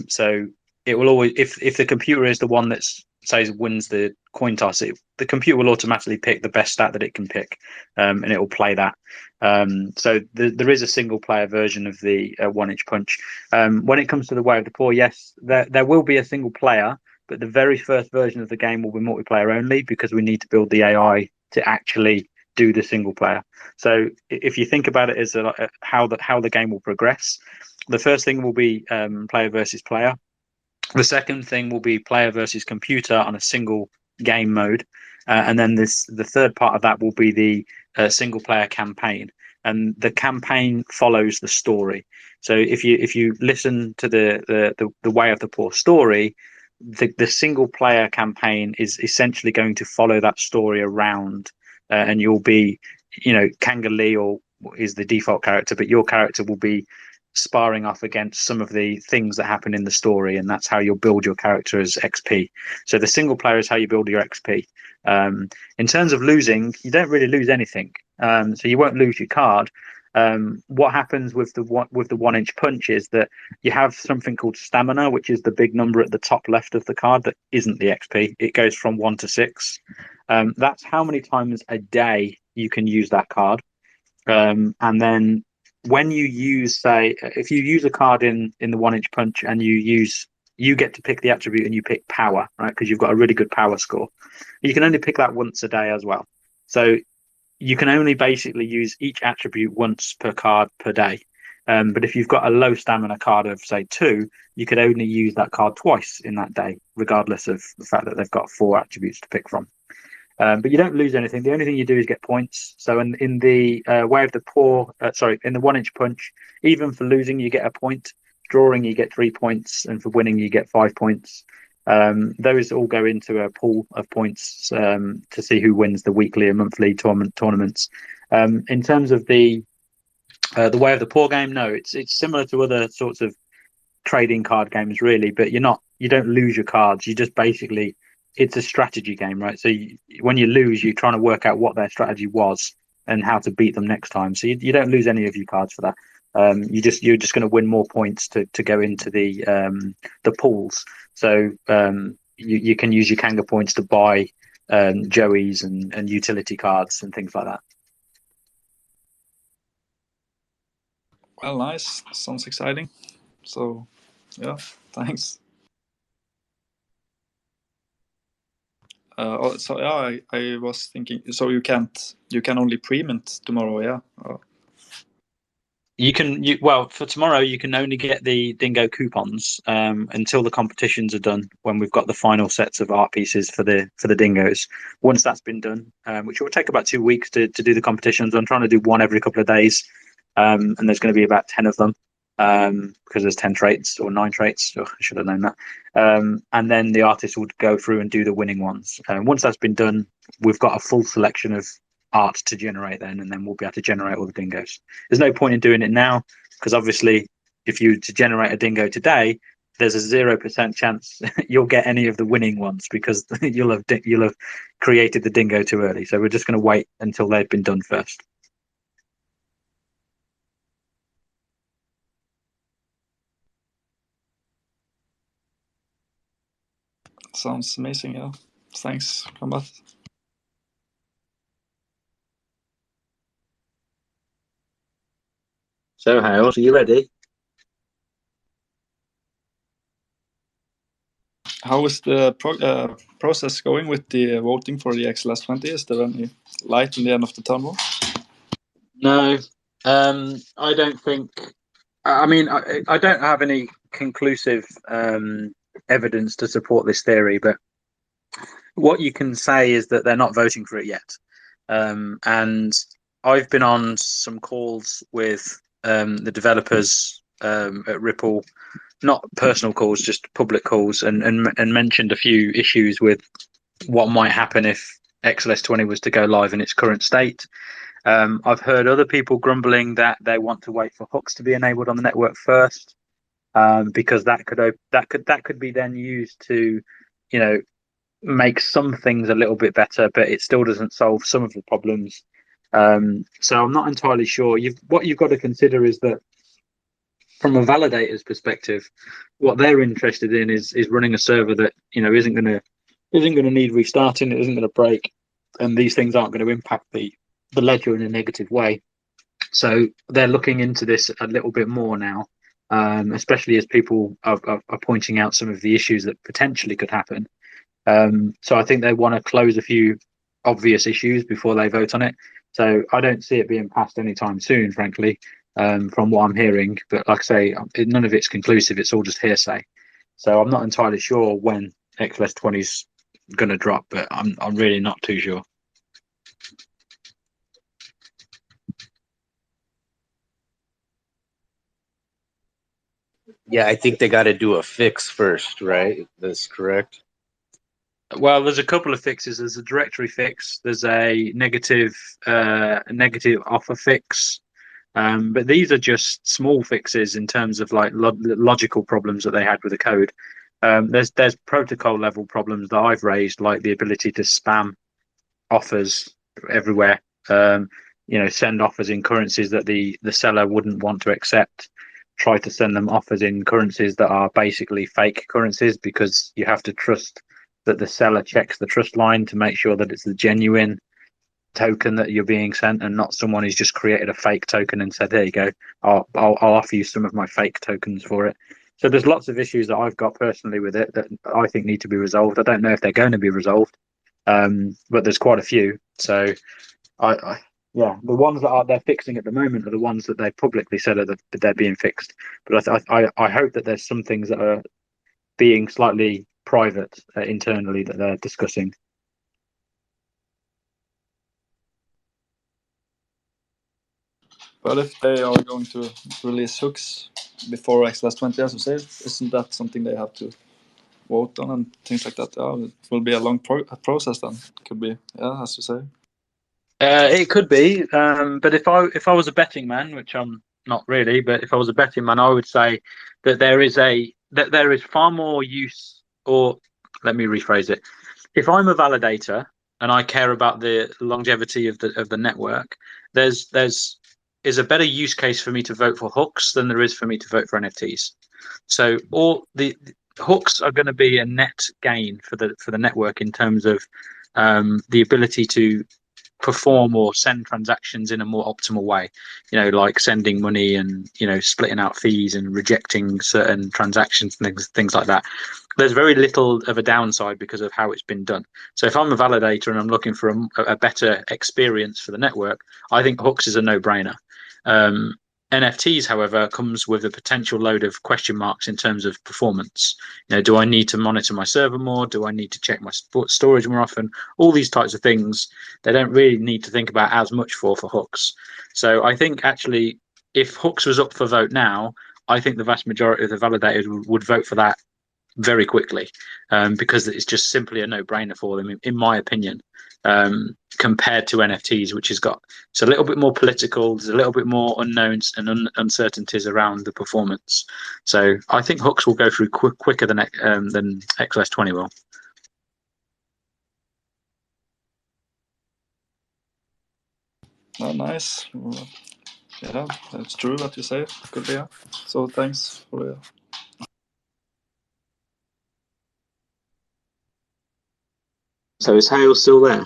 So it will always, if the computer is the one that's says wins the coin toss, the computer will automatically pick the best stat that it can pick, and it will play that. So there is a single player version of the 1-inch punch. When it comes to the Way of the Poor, yes, there will be a single player, but the very first version of the game will be multiplayer only because we need to build the AI to actually do the single player. So if you think about it as how the game will progress, the first thing will be player versus player. The second thing will be player versus computer on a single game mode, and then the third part of that will be the single player campaign, and the campaign follows the story. So if you listen to the Way of the Poor story, the single player campaign is essentially going to follow that story around, and you'll be, Kanga Lee or is the default character, but your character will be sparring off against some of the things that happen in the story, and that's how you'll build your character as XP. So the single player is how you build your XP. In terms of losing, you don't really lose anything. So you won't lose your card. What happens with the 1 inch punch is that you have something called stamina, which is the big number at the top left of the card that isn't the XP. It goes from 1 to 6. That's how many times a day you can use that card. And then when you use, say, if you use a card in the 1 inch punch and you get to pick the attribute and you pick power, right? Because you've got a really good power score. You can only pick that once a day as well. So you can only basically use each attribute once per card per day. But if you've got a low stamina card of, say, 2, you could only use that card twice in that day, regardless of the fact that they've got 4 attributes to pick from. But you don't lose anything. The only thing you do is get points. So in the way of the poor, in the 1 inch punch, even for losing, you get a point. Drawing, you get 3 points. And for winning, you get 5 points. Those all go into a pool of points to see who wins the weekly and monthly tournaments. In terms of the way of the poor game, no, it's similar to other sorts of trading card games, really. But you don't lose your cards. You just basically, it's a strategy game, right? So when you lose, you're trying to work out what their strategy was and how to beat them next time. So you don't lose any of your cards for that. You're just going to win more points to go into the pools. So you can use your Kanga points to buy Joeys and utility cards and things like that. Well, nice. Sounds exciting. So, yeah, thanks. So yeah, I was thinking. So you can only pre-mint tomorrow, yeah. Well, for tomorrow you can only get the Dingo coupons until the competitions are done, when we've got the final sets of art pieces for the Dingoes. Once that's been done, which will take about 2 weeks to do the competitions. I'm trying to do one every couple of days, and there's going to be about 10 of them because there's 10 traits or 9 traits. Oh, I should have known that. And then the artists will go through and do the winning ones. Once that's been done, we've got a full selection of art to generate then, and then we'll be able to generate all the dingoes. There's no point in doing it now, because obviously if you to generate a dingo today, there's a 0% chance you'll get any of the winning ones, because you'll have created the dingo too early. So we're just going to wait until they've been done first. Sounds amazing, yeah. Thanks, Combat. So, Hales, are you ready? How is the process going with the voting for the XLS20? Is there any light in the end of the tunnel? No, I don't think. I mean, I don't have any conclusive evidence to support this theory, but what you can say is that they're not voting for it yet. And I've been on some calls with the developers at Ripple, not personal calls, just public calls, and mentioned a few issues with what might happen if XLS20 was to go live in its current state. I've heard other people grumbling that they want to wait for hooks to be enabled on the network first, because that could be then used to, make some things a little bit better, but it still doesn't solve some of the problems. So I'm not entirely sure. What you've got to consider is that from a validator's perspective, what they're interested in is running a server that isn't going to need restarting, it isn't going to break, and these things aren't going to impact the ledger in a negative way. So they're looking into this a little bit more now, especially as people are pointing out some of the issues that potentially could happen. So I think they want to close a few obvious issues before they vote on it. So I don't see it being passed anytime soon, frankly, from what I'm hearing. But like I say, none of it's conclusive. It's all just hearsay. So I'm not entirely sure when XLS20 is going to drop, but I'm really not too sure. Yeah, I think they got to do a fix first, right? That's correct. Well, there's a couple of fixes. There's a directory fix. There's a negative offer fix. But these are just small fixes in terms of like logical problems that they had with the code. There's protocol level problems that I've raised, like the ability to spam offers everywhere. Send offers in currencies that the seller wouldn't want to accept. Try to send them offers in currencies that are basically fake currencies, because you have to trust that the seller checks the trust line to make sure that it's the genuine token that you're being sent, and not someone who's just created a fake token and said, "There you go, I'll offer you some of my fake tokens for it." So there's lots of issues that I've got personally with it that I think need to be resolved. I don't know if they're going to be resolved, but there's quite a few. So yeah, the ones that they're fixing at the moment are the ones that they publicly said that they're being fixed. But I hope that there's some things that are being slightly private internally that they're discussing. But if they are going to release hooks before XLS20, as you say, isn't that something they have to vote on and things like that? Yeah, it will be a long process then. Could be, yeah, as you say. It could be, but if I was a betting man, which I'm not really, but if I was a betting man, I would say that there is far more use, or let me rephrase it. If I'm a validator and I care about the longevity of the network, there's is a better use case for me to vote for hooks than there is for me to vote for NFTs. So all the hooks are going to be a net gain for the network in terms of the ability to perform or send transactions in a more optimal way, like sending money and splitting out fees and rejecting certain transactions and things like that. There's very little of a downside because of how it's been done. So if I'm a validator and I'm looking for a better experience for the network, I think hooks is a no-brainer. NFTs, however, comes with a potential load of question marks in terms of performance. Do I need to monitor my server more? Do I need to check my storage more often? All these types of things, they don't really need to think about as much for hooks. So I think actually, if hooks was up for vote now, I think the vast majority of the validators would vote for that very quickly, because it's just simply a no-brainer for them, in my opinion, compared to NFTs, which it's a little bit more political. There's a little bit more unknowns and uncertainties around the performance. So I think hooks will go through quicker than XLS20 will. Oh, nice. Yeah, that's true what you say. Good, yeah. So thanks for the... So is Hale still there?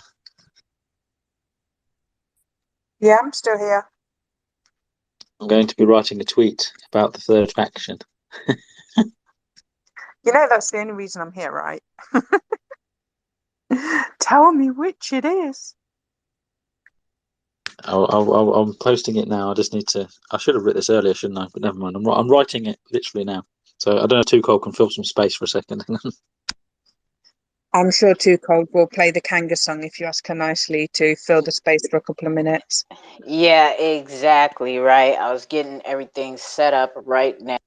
Yeah, I'm still here. I'm going to be writing a tweet about the third faction. That's the only reason I'm here, right? Tell me which it is. I'm posting it now. I should have written this earlier, shouldn't I? But never mind. I'm writing it literally now. So I don't know if Too Cold can fill some space for a second. I'm sure Too Cold will play the Kanga song if you ask her nicely to fill the space for a couple of minutes. Yeah, exactly, right. I was getting everything set up right now.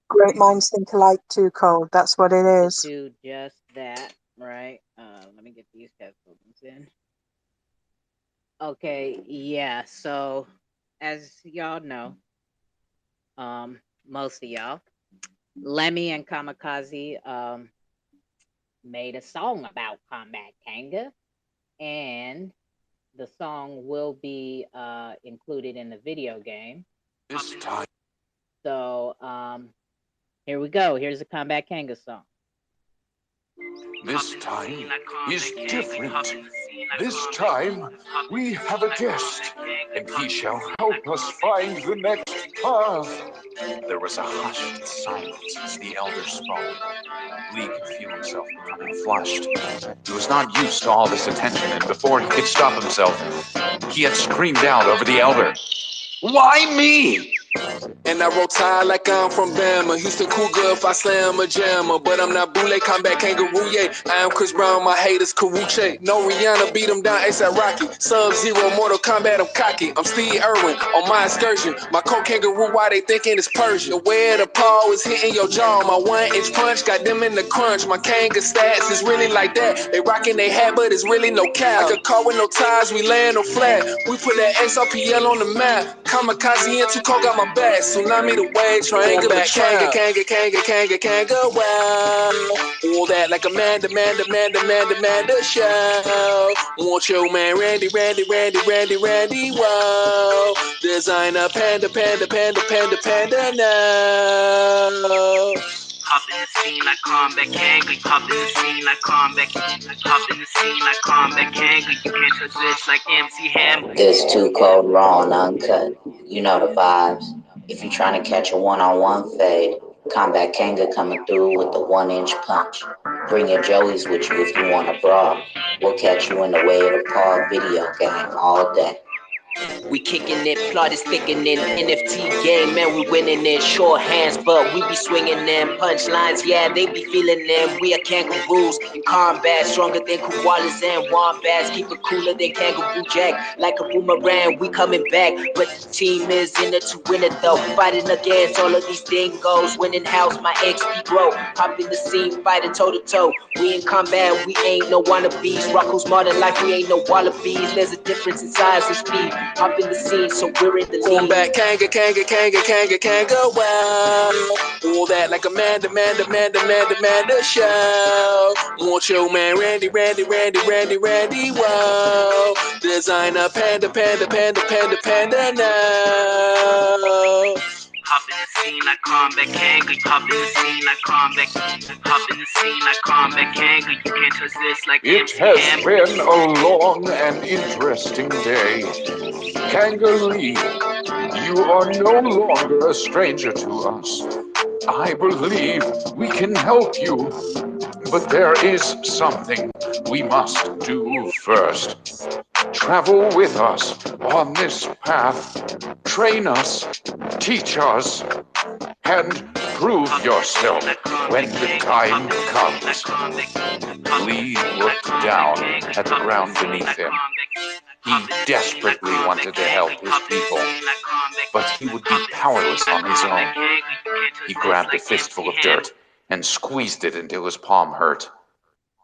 Great minds think alike, Too Cold. That's what it is. Do just that, right? Let me get these headphones in. Okay, yeah. So, as y'all know, most of y'all, Lemmy and Kamikaze made a song about Combat Kanga, and the song will be included in the video game this time. So here we go. Here's the Combat Kanga song. This time is different. This time we have a guest, and he shall help us find the next path. There was a hushed silence as the elder spoke. Lee could feel himself becoming flushed. He was not used to all this attention, and before he could stop himself, he had screamed out over the elder. Why me? And I roll tide like I'm from Bama. Houston Cougar if I slam a jammer. But I'm not Boule, combat kangaroo, yeah. I am Chris Brown, my haters Karuche. No Rihanna, beat him down, ASAP Rocky. Sub-Zero, Mortal Kombat, I'm cocky. I'm Steve Irwin on my excursion. My cold kangaroo, why they thinking it's Persian? Where the paw is hitting your jaw. My 1-inch punch got them in the crunch. My Kanga stats is really like that. They rocking they hat, but it's really no cow. Like a car with no tires, we land no flat. We put that Xrpl on the map. Kamikaze and 2 Cold got my back. Tsunami the wave, triangle back. Kanga, wow. All that like Amanda show. Want your man Randy, wow. Designer panda now. Hop in the scene like combat Kanga. Hop in the scene like combat. Hop in the scene like combat Kanga. You can't touch this like MC Hammer. This too cold, raw and uncut. You know the vibes. If you're trying to catch a one-on-one fade, Combat Kanga coming through with the 1-inch punch. Bring your Joeys with you if you want a brawl. We'll catch you in the way of the paw video game all day. We kicking it, plot is thickening. NFT game, man, we winning it. Short hands, but we be swinging them. Punchlines, yeah, they be feeling them. We are kangaroos in combat, stronger than koalas and wombats. Keep it cooler than kangaroo jack. Like a boomerang, we coming back. But the team is in it to win it though. Fighting against all of these dingoes. Winning house, my XP grow. Hop in the scene, fighting toe to toe. We in combat, we ain't no wannabes. Rocco's modern life, we ain't no wallabies. There's a difference in size and speed. Hop in the scene, so we're in the lead. Going back, Kanga, wow. All that like Amanda show. Want your man Randy, wow. Designer panda now. Hop in the scene like combat Kanga. Hop in the scene like combat. Hop in the scene like combat Kanga. You can't touch this like It MC has Hammer. been a long and interesting day. Kangaroo, you are no longer a stranger to us. I believe we can help you, but there is something we must do first. Travel with us on this path. Train us, teach us, and prove yourself when the time comes. Lee looked down at the ground beneath him. He desperately wanted to help his people, but he would be powerless on his own. He grabbed a fistful of dirt and squeezed it until his palm hurt.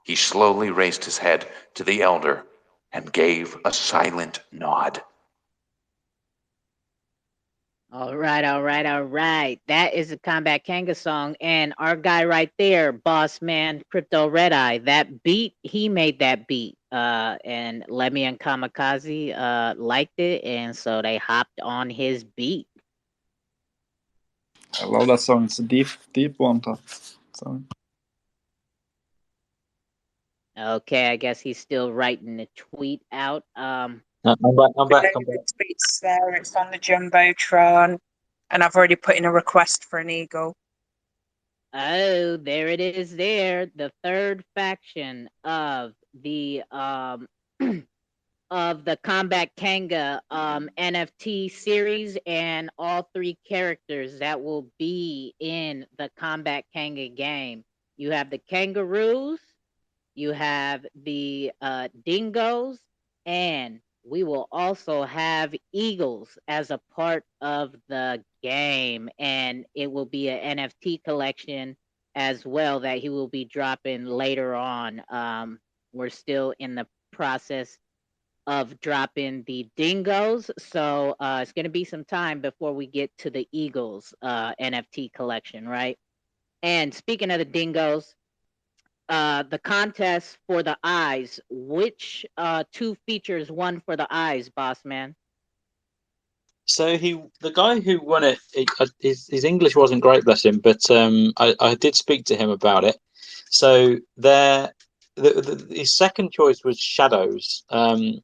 He slowly raised his head to the elder and gave a silent nod. All right. That is a Combat Kanga song. And our guy right there, boss man, Crypto Red Eye, that beat, he made that beat. And Lemmy and Kamikaze liked it, and so they hopped on his beat. I love that song. It's a deep one. So. Okay, I guess he's still writing the tweet out. I'm back. The tweet's there. It's on the Jumbotron, and I've already put in a request for an eagle. Oh, there it is. There, the third faction of the of the Combat Kanga NFT series, and all 3 characters that will be in the Combat Kanga game. You have the kangaroos, you have the dingoes, and we will also have eagles as a part of the game, and it will be an NFT collection as well that he will be dropping later on. We're still in the process of dropping the dingoes, so it's going to be some time before we get to the eagles NFT collection, right? And speaking of the dingoes, the contest for the eyes, which 2 features won for the eyes, boss man? So the guy who won it, his English wasn't great, bless him, but I did speak to him about it. So his second choice was shadows,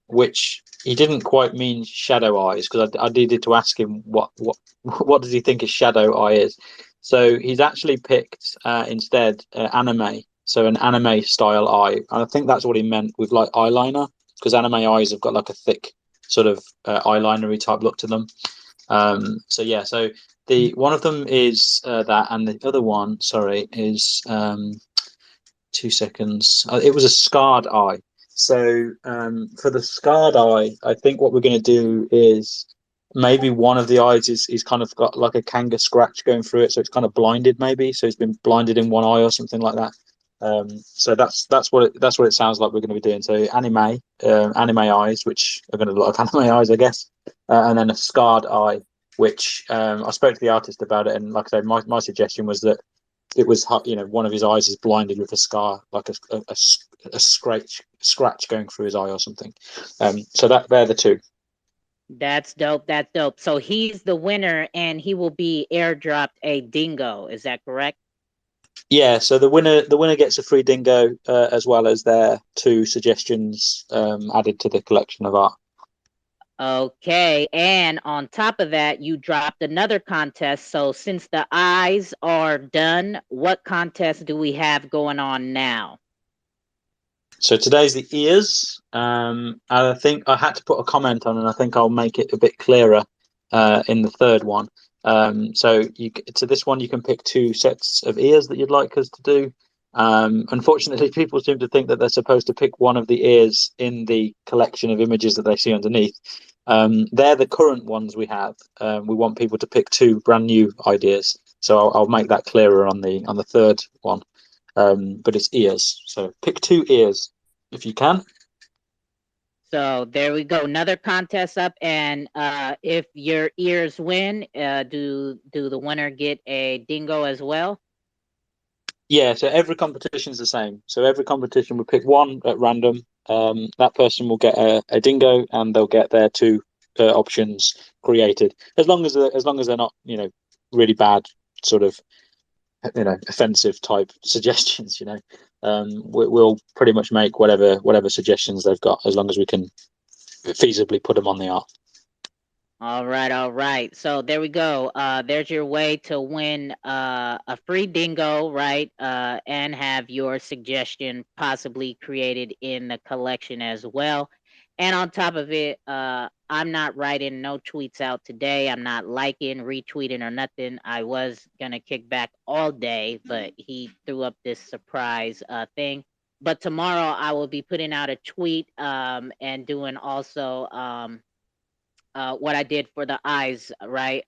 which he didn't quite mean shadow eyes, because I needed to ask him what does he think a shadow eye is. So he's actually picked instead anime, so an anime style eye, and I think that's what he meant with like eyeliner, because anime eyes have got like a thick sort of eyelinery type look to them. So yeah, so the one of them is that, and the other one, sorry, is 2 seconds. It was a scarred eye. So for the scarred eye, I think what we're going to do is maybe one of the eyes is kind of got like a Kanga scratch going through it, so it's kind of blinded maybe. So it's been blinded in one eye or something like that. So that's what it sounds like we're going to be doing. So anime eyes, which are going to look like anime eyes, I guess, and then a scarred eye, which I spoke to the artist about it, and like I said, my suggestion was that it was, one of his eyes is blinded with a scar, like a scratch going through his eye or something. So they're the two. That's dope. That's dope. So he's the winner, and he will be airdropped a dingo. Is that correct? Yeah. So the winner gets a free dingo, as well as their 2 suggestions added to the collection of art. Okay, and on top of that, you dropped another contest. So since the eyes are done, what contest do we have going on now? So today's the ears. And I think I had to put a comment on, and I think I'll make it a bit clearer in the third one. So this one you can pick 2 sets of ears that you'd like us to do. Unfortunately, people seem to think that they're supposed to pick one of the ears in the collection of images that they see underneath. They're the current ones we have. We want people to pick 2 brand new ideas. So I'll make that clearer on the third one. But it's ears. So pick 2 ears if you can. So there we go. Another contest up, and if your ears win, do the winner get a dingo as well? Yeah, so every competition is the same. So every competition we pick one at random. That person will get a dingo, and they'll get their 2 options created. As long as they're not, really bad, sort of, offensive type suggestions. We'll pretty much make whatever suggestions they've got, as long as we can feasibly put them on the art. All right. So there we go. There's your way to win a free dingo, right? And have your suggestion possibly created in the collection as well. And on top of it, I'm not writing no tweets out today. I'm not liking, retweeting, or nothing. I was gonna kick back all day, but he threw up this surprise thing. But tomorrow I will be putting out a tweet and doing also what I did for the eyes, right?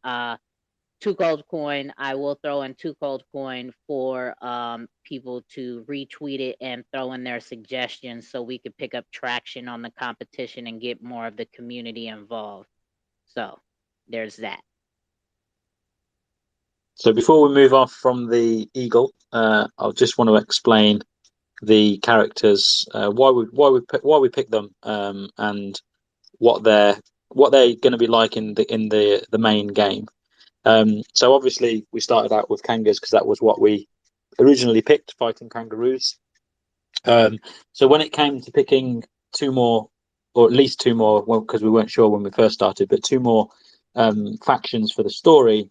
2 gold coin. I will throw in 2 gold coin for people to retweet it and throw in their suggestions, so we could pick up traction on the competition and get more of the community involved. So there's that. So before we move off from the eagle, I just want to explain the characters, why we pick them, and what they're going to be like in the main game. So obviously we started out with kangas because that was what we originally picked, fighting kangaroos. So when it came to picking 2 more, or at least 2 more, well, because we weren't sure when we first started, but 2 more factions for the story,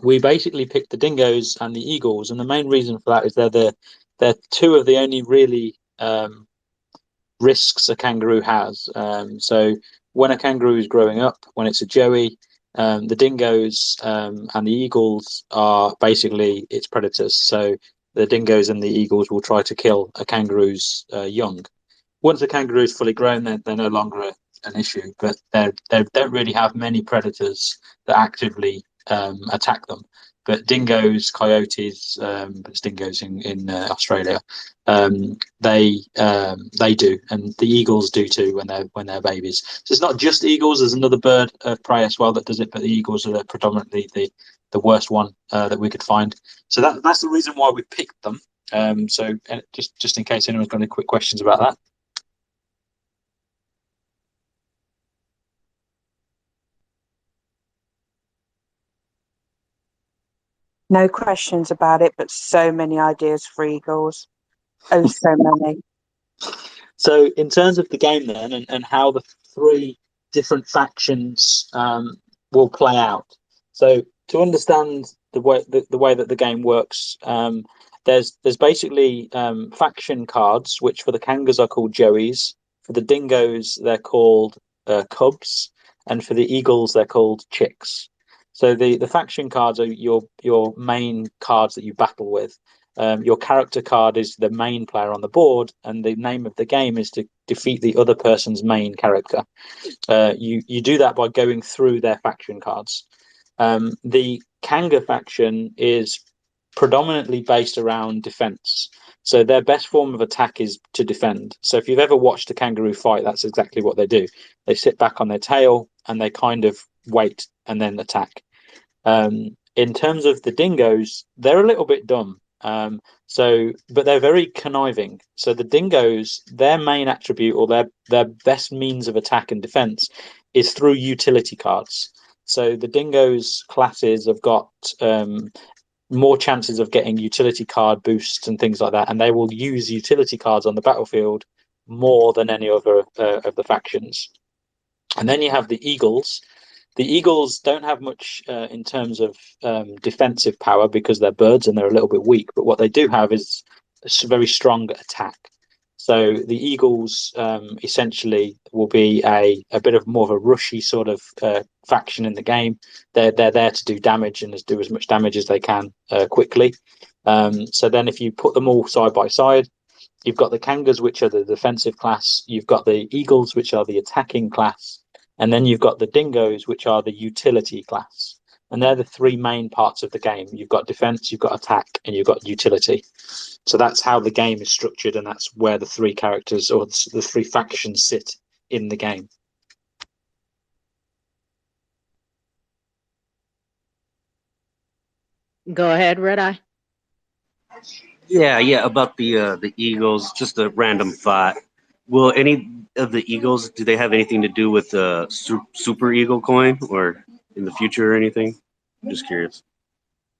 we basically picked the dingoes and the eagles. And the main reason for that is they're 2 of the only really risks a kangaroo has. So when a kangaroo is growing up, when it's a joey, the dingoes and the eagles are basically its predators. So the dingoes and the eagles will try to kill a kangaroo's young. Once a kangaroo is fully grown, they're no longer an issue, but they don't really have many predators that actively attack them. But dingoes, coyotes, but it's dingoes in Australia, they do, and the eagles do too when they're babies. So it's not just eagles. There's another bird of prey as well that does it, but the eagles are predominantly the worst one that we could find. So that's the reason why we picked them. So just in case anyone's got any quick questions about that. No questions about it, but so many ideas for eagles. Oh, so many. So in terms of the game then, and how the 3 different factions will play out. So to understand the way that the game works, there's basically faction cards, which for the kangas are called joeys. For the dingoes, they're called cubs. and for the eagles, they're called chicks. So the faction cards are your main cards that you battle with. Your character card is the main player on the board, and the name of the game is to defeat the other person's main character. You do that by going through their faction cards. The Kanga faction is predominantly based around defense. So their best form of attack is to defend. So if you've ever watched a kangaroo fight, that's exactly what they do. They sit back on their tail and they kind of wait and then attack. In terms of the dingoes, they're a little bit dumb. But they're very conniving. So the dingoes, their main attribute or their best means of attack and defense is through utility cards. So the dingoes classes have got more chances of getting utility card boosts and things like that, and they will use utility cards on the battlefield more than any other of the factions. And then you have the eagles. The eagles don't have much in terms of defensive power because they're birds and they're a little bit weak, but what they do have is a very strong attack. So the eagles essentially will be a bit of more of a rushy sort of faction in the game. They're there to do damage and do as much damage as they can quickly. So then if you put them all side by side, you've got the Kangas, which are the defensive class. You've got the eagles, which are the attacking class. And then you've got the dingoes, which are the utility class. And they're the three main parts of the game. You've got defense, you've got attack, and you've got utility. So that's how the game is structured, and that's where the three characters or the three factions sit in the game. Go ahead, Red Eye. Yeah, about the eagles. Just a random thought. Will any of the eagles, do they have anything to do with the super eagle coin, or in the future or anything? I'm just curious.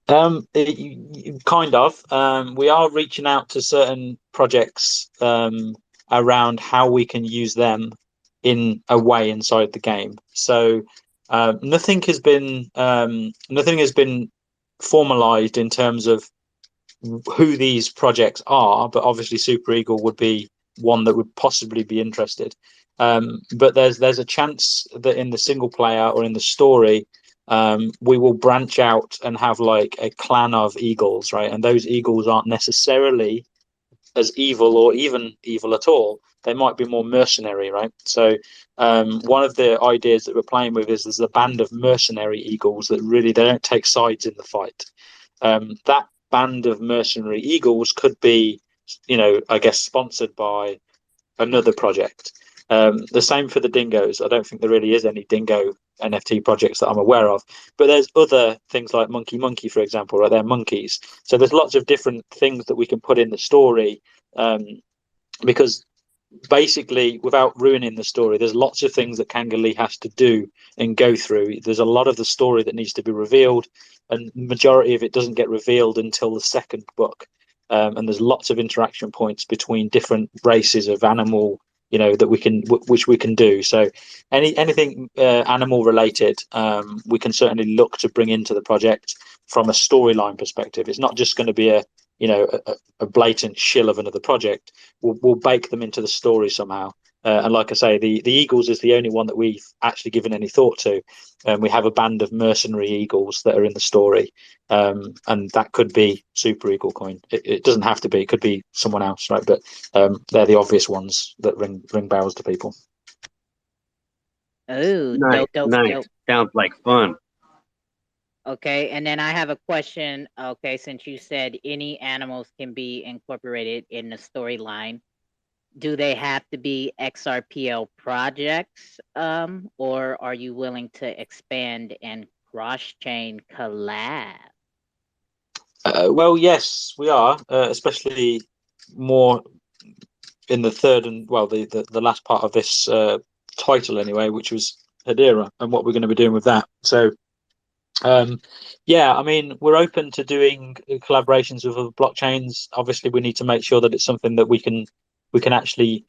Kind of. We are reaching out to certain projects around how we can use them in a way inside the game. So nothing has been formalized in terms of who these projects are, but obviously Super Eagle would be one that would possibly be interested. But there's a chance that in the single player or in the story, we will branch out and have like a clan of eagles, right? And those eagles aren't necessarily as evil or even evil at all. They might be more mercenary, right? So one of the ideas that we're playing with is there's a band of mercenary eagles that really they don't take sides in the fight. That band of mercenary eagles could be, I guess, sponsored by another project. The same for the dingoes. I don't think there really is any dingo NFT projects that I'm aware of, but there's other things like Monkey, for example, right? They're monkeys. So there's lots of different things that we can put in the story, because basically, without ruining the story, there's lots of things that Kanga Lee has to do and go through. There's a lot of the story that needs to be revealed, and majority of it doesn't get revealed until the second book. And there's lots of interaction points between different races of animal, which we can do. So anything animal related, we can certainly look to bring into the project from a storyline perspective. It's not just going to be a blatant shill of another project. We'll bake them into the story somehow. And like I say, the eagles is the only one that we've actually given any thought to. We have a band of mercenary eagles that are in the story, and that could be Super Eagle Coin. It doesn't have to be. It could be someone else, right? But they're the obvious ones that ring bells to people. Oh, Nice. dope. Sounds like fun. Okay, and then I have a question. Okay, since you said any animals can be incorporated in the storyline, do they have to be XRPL projects, or are you willing to expand and cross-chain collab? Well, yes, we are, especially more in the third and the last part of this title anyway, which was Hedera and what we're going to be doing with that. So yeah, I mean, we're open to doing collaborations with other blockchains. Obviously, we need to make sure that it's something that we can actually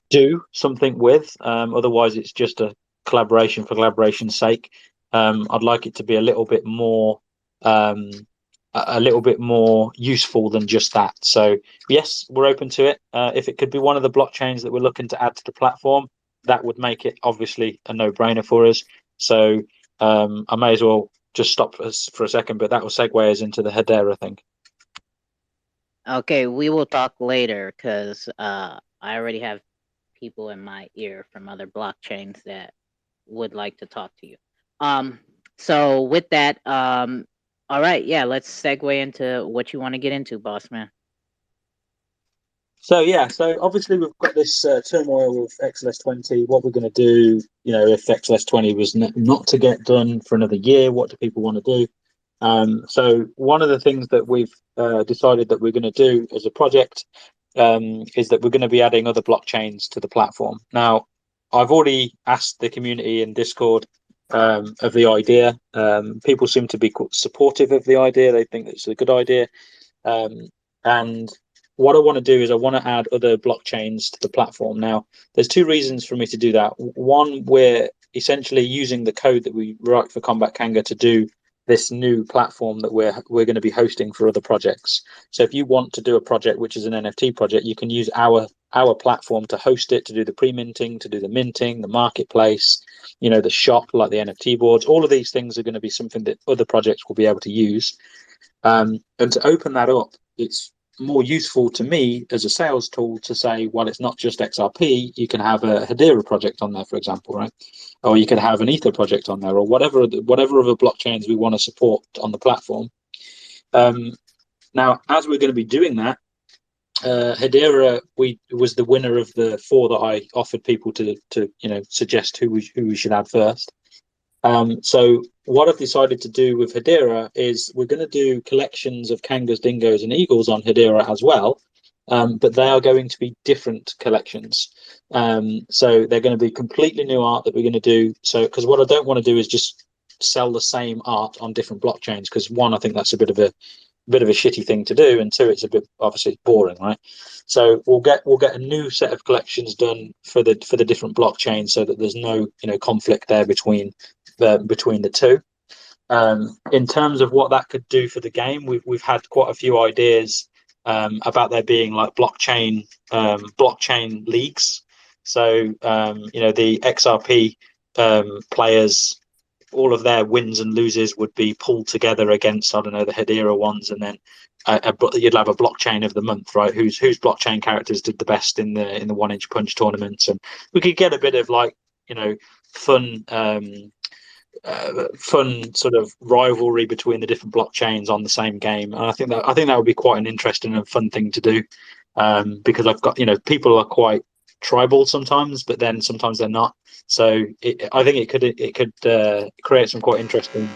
do something with. Otherwise, it's just a collaboration for collaboration's sake. I'd like it to be a little bit more useful than just that. So yes, we're open to it. If it could be one of the blockchains that we're looking to add to the platform, that would make it obviously a no-brainer for us. So I may as well just stop us for a second, but that will segue us into the Hedera thing. Okay, we will talk later because I already have people in my ear from other blockchains that would like to talk to you. So with that, all right, yeah, let's segue into what you want to get into, boss man. So yeah, so obviously we've got this turmoil with XLS20. What we're going to do, if XLS20 was not to get done for another year, what do people want to do? So one of the things that we've decided that we're going to do as a project is that we're going to be adding other blockchains to the platform. Now, I've already asked the community in Discord of the idea. People seem to be supportive of the idea. They think it's a good idea. And what I want to do is I want to add other blockchains to the platform. Now, there's two reasons for me to do that. One, we're essentially using the code that we write for Combat Kanga to do this new platform that we're going to be hosting for other projects. So if you want to do a project which is an NFT project, you can use our platform to host it, to do the pre-minting, to do the minting, the marketplace, the shop, like the NFT boards. All of these things are going to be something that other projects will be able to use. And to open that up, it's more useful to me as a sales tool to say, well, it's not just XRP. You can have a Hedera project on there, for example, right? Or you could have an Ether project on there, or whatever other blockchains we want to support on the platform. Now, as we're going to be doing that, Hedera was the winner of the 4 that I offered people to suggest who we should add first. So what I've decided to do with Hedera is we're going to do collections of Kangas, Dingoes, and Eagles on Hedera as well, but they are going to be different collections. So they're going to be completely new art that we're going to do. So because what I don't want to do is just sell the same art on different blockchains, because one, I think that's a bit of a shitty thing to do, and two, it's a bit obviously boring, right? So we'll get a new set of collections done for the different blockchains, so that there's no conflict there between the two. In terms of what that could do for the game, we've had quite a few ideas about there being like blockchain leagues. So the XRP players, all of their wins and loses would be pulled together against, I don't know, the Hedera ones, and then you'd have a blockchain of the month, right? Whose blockchain characters did the best in the 1-inch punch tournaments, and we could get a bit of like fun sort of rivalry between the different blockchains on the same game. And I think that would be quite an interesting and fun thing to do, because I've got people are quite tribal sometimes, but then sometimes they're not. So I think it could create some quite interesting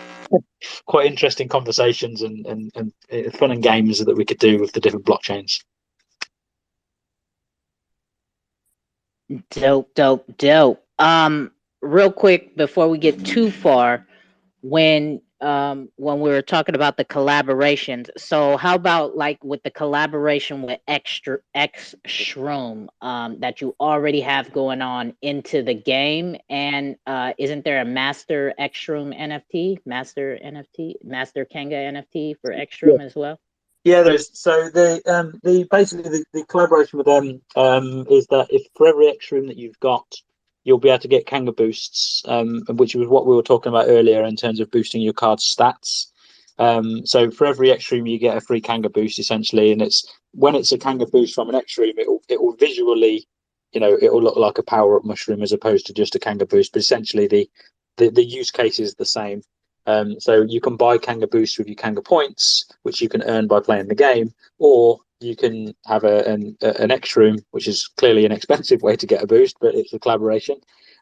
conversations and fun and games that we could do with the different blockchains. Dope. Real quick before we get too far, when we were talking about the collaborations, so how about like with the collaboration with Xrpl that you already have going on into the game, and isn't there a master Xrpl NFT, master Kanga NFT for Xrpl as well? Yeah, there's basically the collaboration with them is that if for every Xrpl that you've got, you'll be able to get Kanga boosts, which was what we were talking about earlier in terms of boosting your card's stats. So for every Xrpl you get a free Kanga boost essentially, and when it's a Kanga boost from an Xrpl, it will visually, it will look like a power up mushroom as opposed to just a Kanga boost. But essentially the use case is the same. So you can buy Kanga boosts with your Kanga points, which you can earn by playing the game, or you can have an Xrpl, which is clearly an expensive way to get a boost, but it's a collaboration,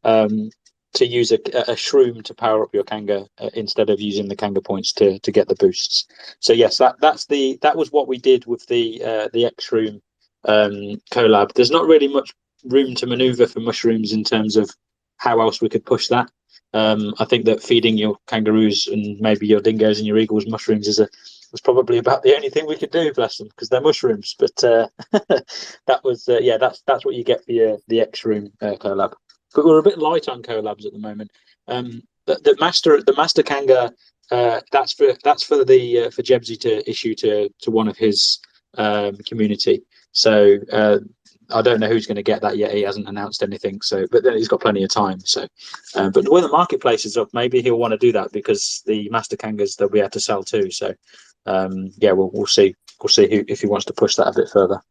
to use a shroom to power up your Kanga instead of using the Kanga points to get the boosts. So yes, that was what we did with the Xrpl collab. There's not really much room to maneuver for mushrooms in terms of how else we could push that. I think that feeding your kangaroos and maybe your dingoes and your eagles mushrooms was probably about the only thing we could do, bless them, because they're mushrooms. But that was that's what you get for the Xrpl collab. But we're a bit light on collabs at the moment. The master Kanga, that's for Jebsy to issue to one of his community. So I don't know who's going to get that yet. He hasn't announced anything. So, but then he's got plenty of time. So, but the way the marketplace is up, maybe he'll want to do that because the master Kangas they'll be able to sell too. So, yeah, we'll see. We'll see who, if he wants to push that a bit further.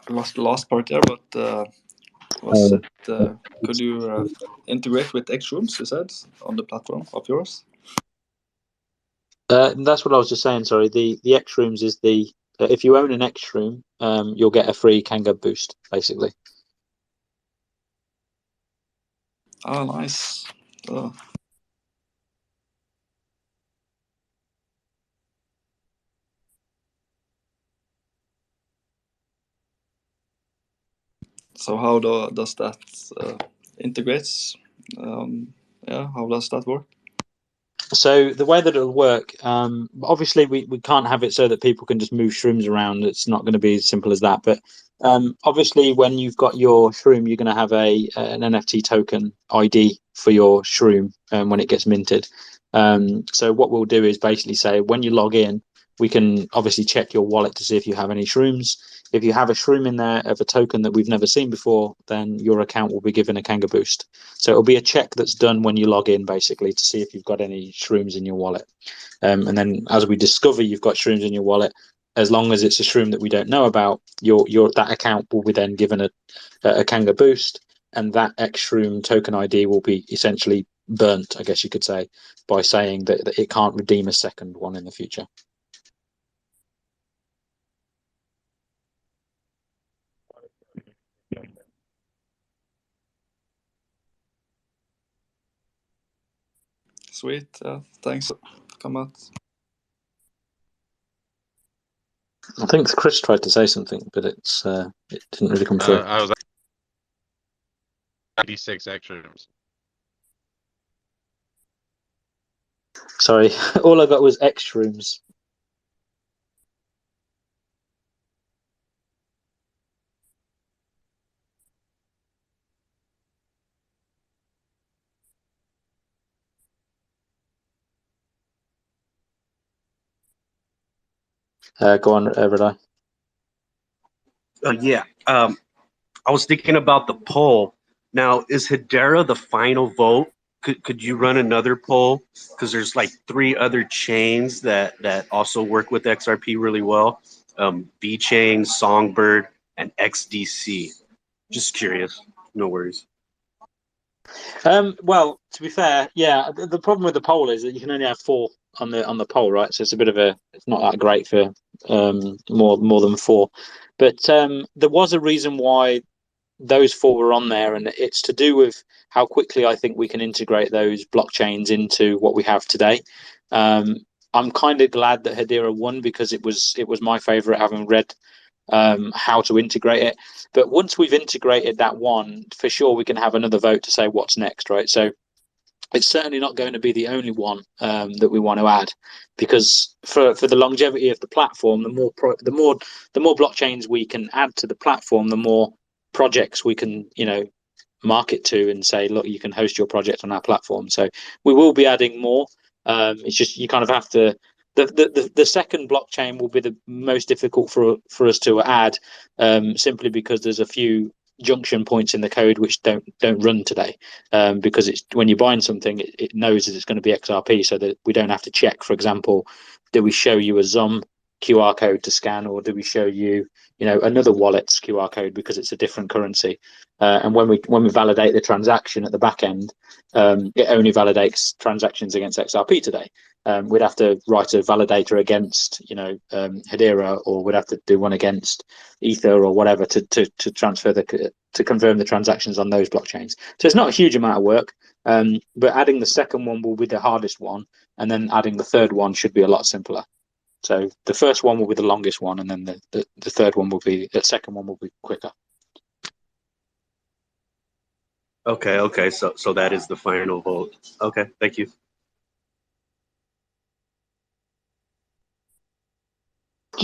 I lost the last part there, but was it? Could you integrate with Xrooms? You said on the platform of yours. That's what I was just saying. Sorry, the X rooms is the if you own an X room, you'll get a free Kanga boost basically. Oh, nice. Oh. So how does that integrates? Yeah, how does that work? So the way that it'll work, obviously we can't have it so that people can just move shrooms around. It's not going to be as simple as that. But obviously, when you've got your shroom, you're going to have an NFT token ID for your shroom when it gets minted. So what we'll do is basically say when you log in, we can obviously check your wallet to see if you have any shrooms. If you have a shroom in there of a token that we've never seen before, then your account will be given a Kanga boost. So it'll be a check that's done when you log in, basically, to see if you've got any shrooms in your wallet. And then as we discover you've got shrooms in your wallet, as long as it's a shroom that we don't know about, your that account will be then given a Kanga boost, and that X shroom token ID will be essentially burnt, I guess you could say, by saying that it can't redeem a second one in the future. Sweet. Thanks. Come out. I think Chris tried to say something, but it didn't really come through. I was 96 extras. Sorry, all I got was X shrooms. Go on, Redeye. Yeah. I was thinking about the poll. Now, is Hedera the final vote? Could you run another poll? Because there's like 3 other chains that also work with XRP really well. B Chain, Songbird, and XDC. Just curious. No worries. Well, to be fair, yeah, the problem with the poll is that you can only have 4 on the poll, right? So it's a bit of it's not that great for more than 4. But there was a reason why those 4 were on there, and it's to do with how quickly I think we can integrate those blockchains into what we have today. I'm kind of glad that Hedera won because it was my favorite, having read how to integrate it. But once we've integrated that one, for sure we can have another vote to say what's next, right? So it's certainly not going to be the only one that we want to add, because for the longevity of the platform, the more blockchains we can add to the platform, the more projects we can market to and say, look, you can host your project on our platform. So we will be adding more. It's just you kind of have to. The second blockchain will be the most difficult for us to add, simply because there's a few junction points in the code which don't run today, because it's when you're buying something, it knows that it's going to be XRP, so that we don't have to check, for example, do we show you a ZOM QR code to scan, or do we show you another wallet's QR code because it's a different currency, and when we validate the transaction at the back end, it only validates transactions against XRP today. We'd have to write a validator against Hedera, or we'd have to do one against Ether or whatever to transfer to confirm the transactions on those blockchains. So it's not a huge amount of work, but adding the second one will be the hardest one, and then adding the third one should be a lot simpler. So the first one will be the longest one, and then the third one will be the second one will be quicker. Okay. So that is the final vote. Okay, thank you.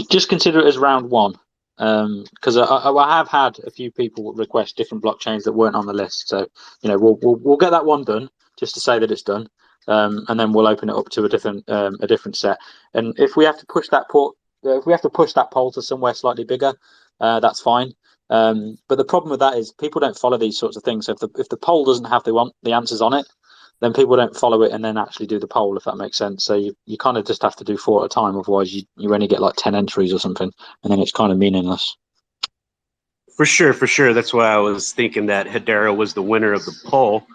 Just consider it as round one, because I have had a few people request different blockchains that weren't on the list. So we'll get that one done just to say that it's done, and then we'll open it up to a different set. And if we have to push that poll to somewhere slightly bigger, that's fine. But the problem with that is people don't follow these sorts of things. So if the poll doesn't have the answers on it, then people don't follow it and then actually do the poll, if that makes sense. So you kind of just have to do 4 at a time, otherwise you only get like 10 entries or something, and then it's kind of meaningless. For sure. That's why I was thinking that Hedera was the winner of the poll,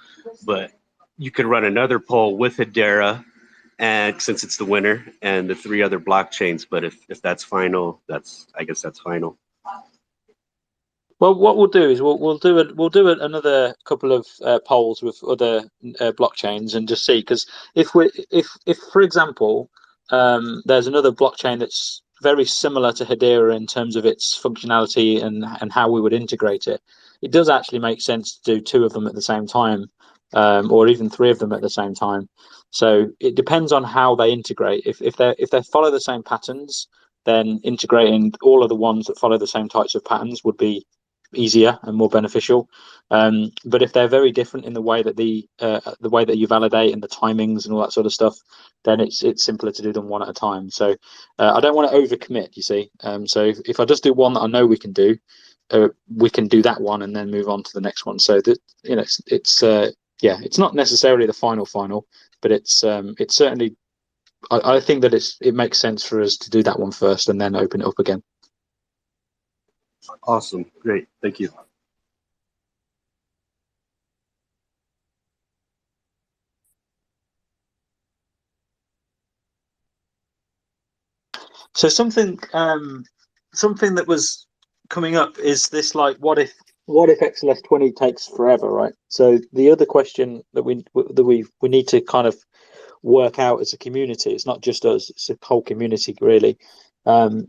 but you could run another poll with Hedera, and since it's the winner, and the 3 other blockchains. But if that's final, I guess that's final. Well, what we'll do is we'll do another couple of polls with other blockchains and just see, because if for example there's another blockchain that's very similar to Hedera in terms of its functionality and how we would integrate it, it does actually make sense to do 2 of them at the same time, or even 3 of them at the same time. So it depends on how they integrate. If they follow the same patterns, then integrating all of the ones that follow the same types of patterns would be easier and more beneficial. But if they're very different in the way that the way that you validate and the timings and all that sort of stuff, then it's simpler to do them one at a time. So I don't want to overcommit, you see. So if I just do one that I know we can do that one and then move on to the next one. So that it's not necessarily the final, but it's certainly, I think that it makes sense for us to do that one first and then open it up again. Awesome. Great. Thank you. So something that was coming up is this, like, what if XLS20 takes forever, right? So the other question that we need to kind of work out as a community, it's not just us, it's a whole community really,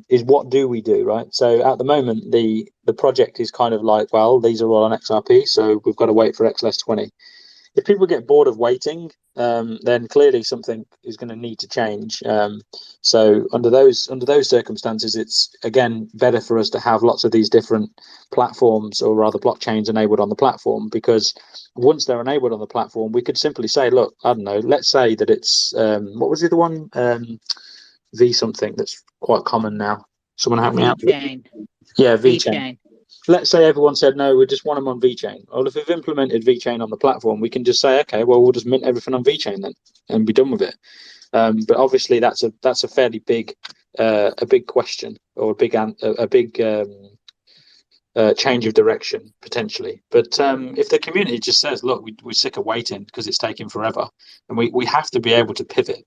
is what do we do, right? So at the moment the project is kind of like, well, these are all on XRP, so we've got to wait for XLS20. If people get bored of waiting, then clearly something is going to need to change. So under those circumstances, it's again better for us to have lots of these different platforms, or rather blockchains, enabled on the platform, because once they're enabled on the platform, we could simply say, look, I don't know, let's say that it's what was the other one, V something that's quite common now. Someone help me out. VeChain. Yeah, VeChain. Let's say everyone said, no, we just want them on VeChain. Well, if we've implemented VeChain on the platform, we can just say, okay, well, we'll just mint everything on VeChain then and be done with it. But obviously that's a fairly big question, or a big change of direction potentially. But if the community just says, look, we're sick of waiting because it's taking forever, and we have to be able to pivot.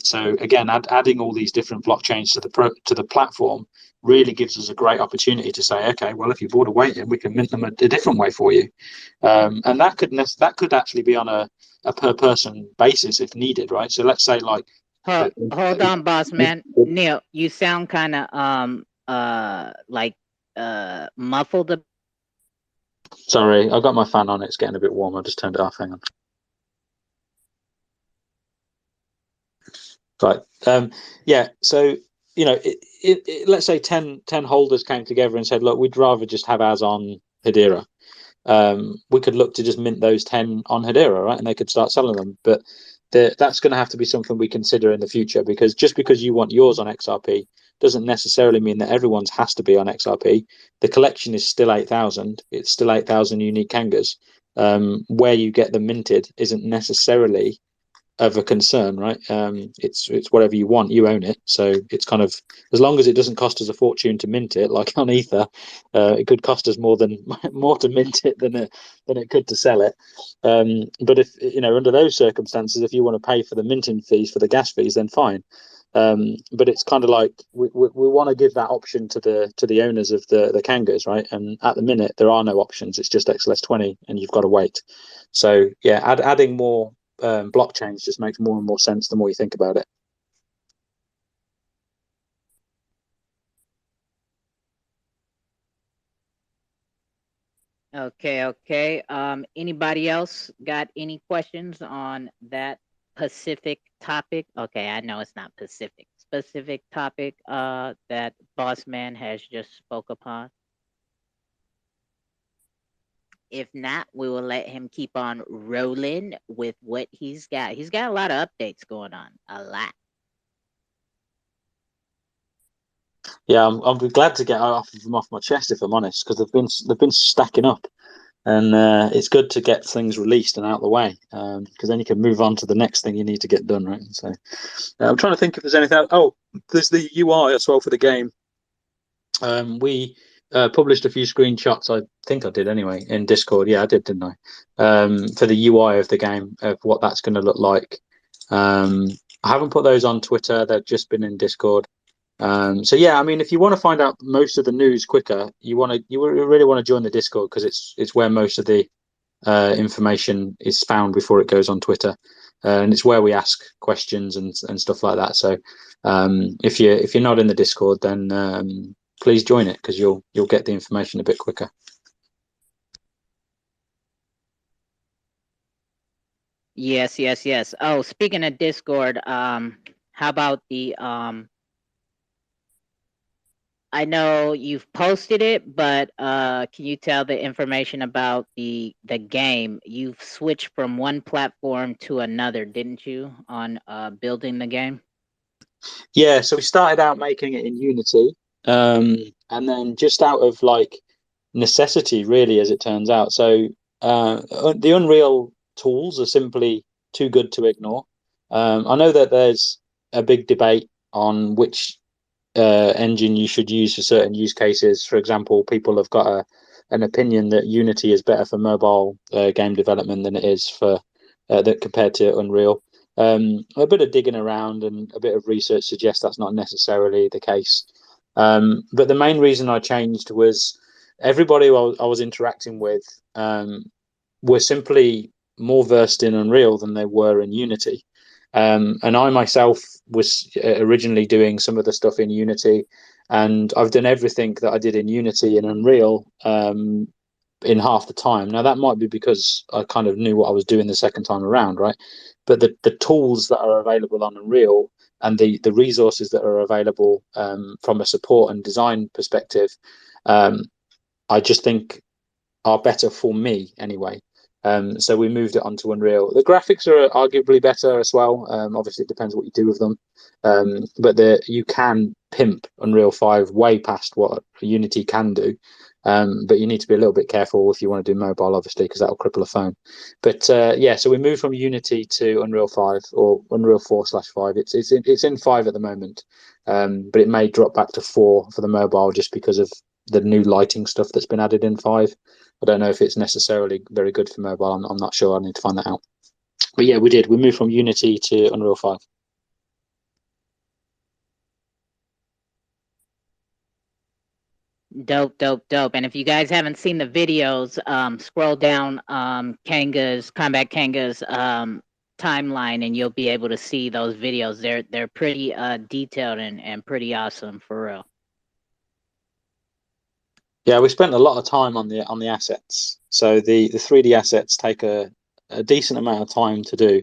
So again, adding all these different blockchains to the platform really gives us a great opportunity to say, okay, well, if you're bored of waiting, we can mint them a different way for you, and that could actually be on a per person basis if needed, right? So let's say, like, hold on, boss man. Neil, you sound kind of like muffled. Sorry, I've got my fan on. It's getting a bit warm. I just turned it off. Hang on. Right. Yeah. So let's say 10 holders came together and said, look, we'd rather just have ours on Hedera. We could look to just mint those 10 on Hedera, right? And they could start selling them. But that's going to have to be something we consider in the future, because just because you want yours on XRP doesn't necessarily mean that everyone's has to be on XRP. The collection is still 8,000. It's still 8,000 unique Kangas. Where you get them minted isn't necessarily of a concern, right? It's whatever you want, you own it. So it's kind of, as long as it doesn't cost us a fortune to mint it, like on Ether, it could cost us more to mint it than it could to sell it. But if under those circumstances, if you want to pay for the minting fees, for the gas fees, then fine. But it's kind of like we want to give that option to the owners of the Kangas, right? And at the minute there are no options. It's just XLS20, and you've got to wait. So yeah, adding more blockchains just makes more and more sense the more you think about it. Okay. Anybody else got any questions on that Pacific topic? Okay, I know it's not Pacific, it's specific topic that Boss Man has just spoke upon? If not, we will let him keep on rolling with what he's got. He's got a lot of updates going on. A lot. Yeah, I'm glad to get them off my chest, if I'm honest, because they've been stacking up, and it's good to get things released and out of the way, because then you can move on to the next thing you need to get done, right? So I'm trying to think if there's anything else. Oh, there's the UI as well for the game. We published a few screenshots. I think I did anyway in Discord. Yeah, I did, didn't I? For the UI of the game, of what that's going to look like. I haven't put those on Twitter. They've just been in Discord. So yeah, I mean, if you want to find out most of the news quicker, you really want to join the Discord, because it's where most of the information is found before it goes on Twitter, and it's where we ask questions and stuff like that. So if you're not in the Discord, then please join it, because you'll get the information a bit quicker. Yes. Oh, speaking of Discord, how about the I know you've posted it, but can you tell the information about the game? You've switched from one platform to another, didn't you, on building the game? Yeah, so we started out making it in Unity, and then just out of like necessity, really, as it turns out. So the Unreal tools are simply too good to ignore. I know that there's a big debate on which engine you should use for certain use cases. For example, people have got an opinion that Unity is better for mobile game development than it is for that compared to Unreal. A bit of digging around and a bit of research suggests that's not necessarily the case. But the main reason I changed was everybody I was interacting with were simply more versed in Unreal than they were in Unity. And I myself was originally doing some of the stuff in Unity, and I've done everything that I did in Unity in Unreal in half the time. Now, that might be because I kind of knew what I was doing the second time around, right? But the tools that are available on Unreal and the resources that are available from a support and design perspective, I just think are better for me anyway. So we moved it onto Unreal. The graphics are arguably better as well. Obviously, it depends what you do with them. But you can pimp Unreal 5 way past what Unity can do. But you need to be a little bit careful if you want to do mobile, obviously, because that'll cripple a phone. But yeah, so we moved from Unity to Unreal 5 or Unreal 4/5. It's in 5 at the moment, but it may drop back to 4 for the mobile just because of the new lighting stuff that's been added in 5. I don't know if it's necessarily very good for mobile. I'm not sure. I need to find that out. But yeah, we did. We moved from Unity to Unreal 5. Dope. And if you guys haven't seen the videos, scroll down Combat Kanga's timeline, and you'll be able to see those videos. They're pretty detailed and pretty awesome, for real. Yeah, we spent a lot of time on the assets. So the 3D assets take a decent amount of time to do,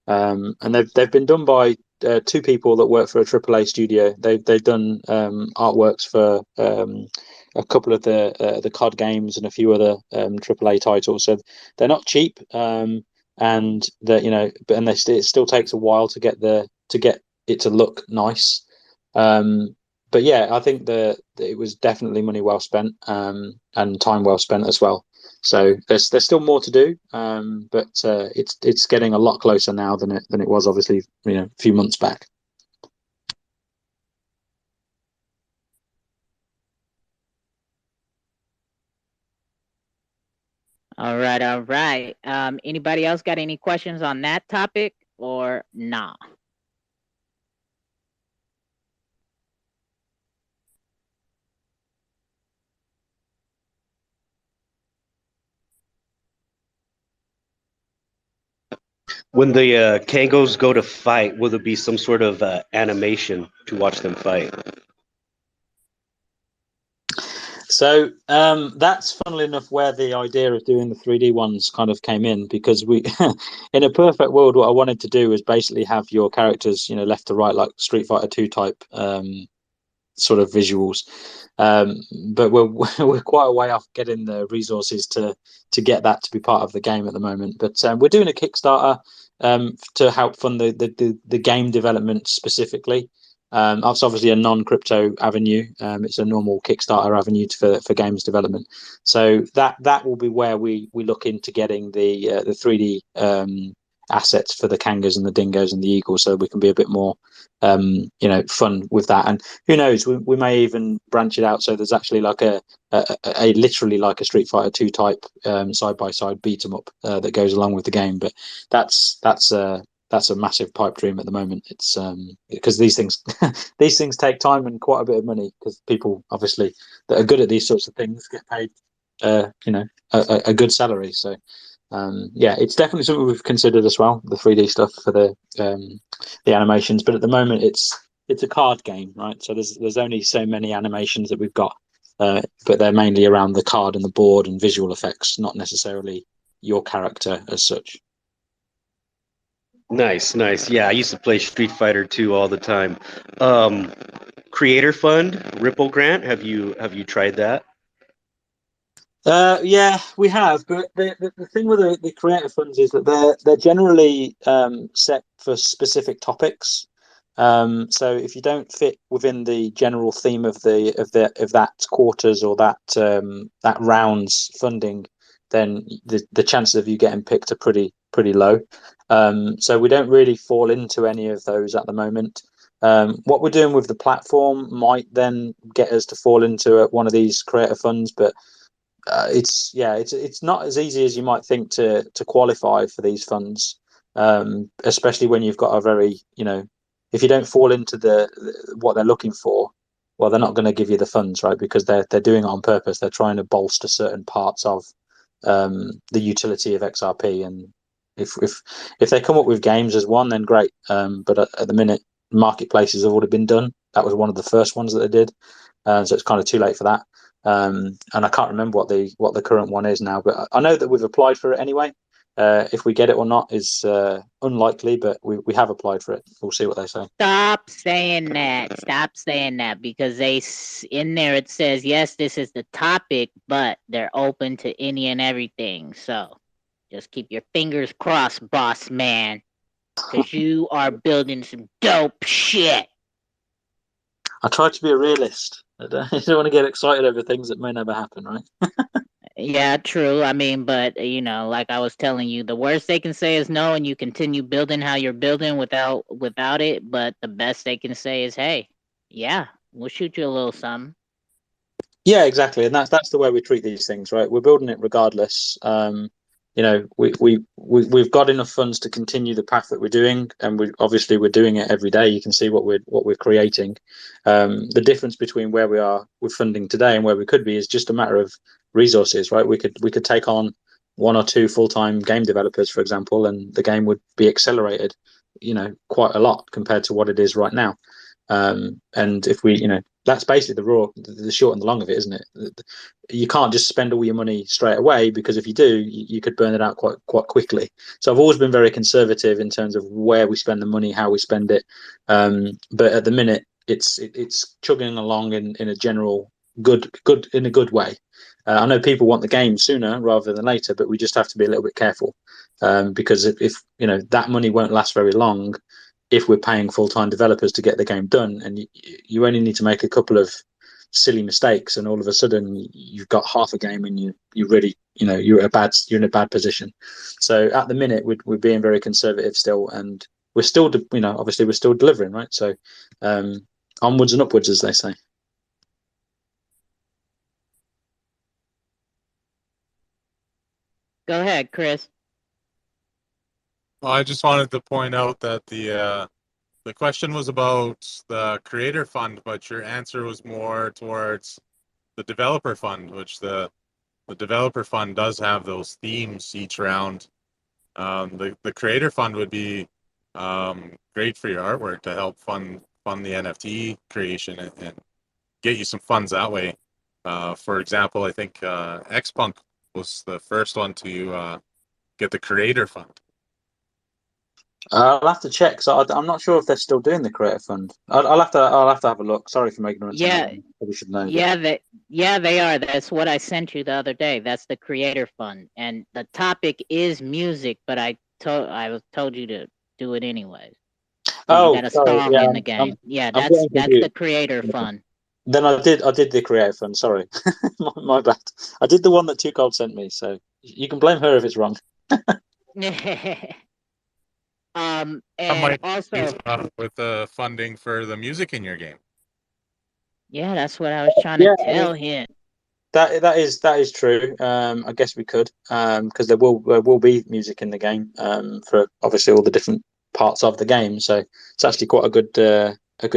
and they've been done by 2 people that work for a AAA studio. They've done artworks for a couple of the COD games and a few other AAA titles. So they're not cheap, and that it still takes a while to get it to look nice. But yeah, I think that it was definitely money well spent, and time well spent as well. So there's still more to do, but it's getting a lot closer now than it was, obviously, a few months back. All right. Anybody else got any questions on that topic or nah? When the Kangos go to fight, will there be some sort of animation to watch them fight? So that's funnily enough where the idea of doing the 3D ones kind of came in, because we, in a perfect world, what I wanted to do was basically have your characters, left to right, like Street Fighter 2 type sort of visuals. But we're we're quite a way off getting the resources to get that to be part of the game at the moment. But we're doing a Kickstarter to help fund the game development specifically. That's obviously a non-crypto avenue. It's a normal Kickstarter avenue for games development. So that will be where we look into getting the 3D assets for the Kangas and the Dingoes and the Eagles, so we can be a bit more fun with that. And who knows, we may even branch it out so there's actually like a literally like a Street Fighter 2 type side by side beat 'em up that goes along with the game. But that's a massive pipe dream at the moment. It's because these things these things take time and quite a bit of money, because people obviously that are good at these sorts of things get paid a good salary. So yeah, it's definitely something we've considered as well, the 3D stuff for the animations. But at the moment, it's a card game, right? So there's only so many animations that we've got, but they're mainly around the card and the board and visual effects, not necessarily your character as such. Nice, nice. Yeah, I used to play Street Fighter 2 all the time. Creator Fund, Ripple Grant. Have you tried that? Yeah, we have, but the thing with the creative funds is that they're generally set for specific topics. So if you don't fit within the general theme of that quarters or that round's funding, then the chances of you getting picked are pretty low. So we don't really fall into any of those at the moment. What we're doing with the platform might then get us to fall into one of these creative funds, but it's not as easy as you might think to qualify for these funds, especially when you've got a very if you don't fall into what they're looking for, well, they're not going to give you the funds, right? Because they're doing it on purpose. They're trying to bolster certain parts of the utility of XRP, and if they come up with games as one, then great. But at the minute, marketplaces have already been done. That was one of the first ones that they did, so it's kind of too late for that. And I can't remember what the current one is now, but I know that we've applied for it anyway. If we get it or not is unlikely, but we have applied for it. We'll see what they say. Stop saying that. Stop saying that, because in there it says, yes, this is the topic, but they're open to any and everything. So just keep your fingers crossed, boss man, because you are building some dope shit. I try to be a realist. I don't want to get excited over things that may never happen, right? Yeah, true. I mean, but like I was telling you, the worst they can say is no, and you continue building how you're building without it. But the best they can say is, hey, yeah, we'll shoot you a little something. Yeah, exactly, and that's the way we treat these things, right? We're building it regardless. We've got enough funds to continue the path that we're doing, and we're doing it every day. You can see what we're creating. The difference between where we are with funding today and where we could be is just a matter of resources, right? We could take on one or two full-time game developers, for example, and the game would be accelerated, quite a lot compared to what it is right now. And if we, that's basically the short and the long of it, isn't it? You can't just spend all your money straight away, because if you do, you could burn it out quite quickly. So I've always been very conservative in terms of where we spend the money, how we spend it. But at the minute, it's chugging along in a general good in a good way. I know people want the game sooner rather than later, but we just have to be a little bit careful, because if that money won't last very long if we're paying full-time developers to get the game done, and you only need to make a couple of silly mistakes, and all of a sudden you've got half a game, and you really you're in a bad position. So at the minute we're being very conservative still, and we're still obviously we're still delivering, right? So onwards and upwards, as they say. Go ahead, Chris. Well, I just wanted to point out that the question was about the creator fund, but your answer was more towards the developer fund, which the developer fund does have those themes each round. The creator fund would be great for your artwork to help fund the NFT creation and get you some funds that way. For example, I think Xpunk was the first one to get the creator fund. I'll have to check. So I'm not sure if they're still doing the creator fund. I'll have to have a look. Sorry for my ignorance on that Yeah, one. Probably should know. they are. That's what I sent you the other day. That's the creator fund, and the topic is music. But I told you to do it anyways. You Oh, got a sorry. song Yeah, in the game. Yeah, I'm that's getting the confused. creator fund. Then I did the creator fund. Sorry, my bad. I did the one that Two Cold sent me. So you can blame her if it's wrong. And might also, with the funding for the music in your game. yeah, that's what I was trying to Yeah, I tell mean, him. that is true. I guess we could, because there will be music in the game, for obviously all the different parts of the game. So it's actually quite a good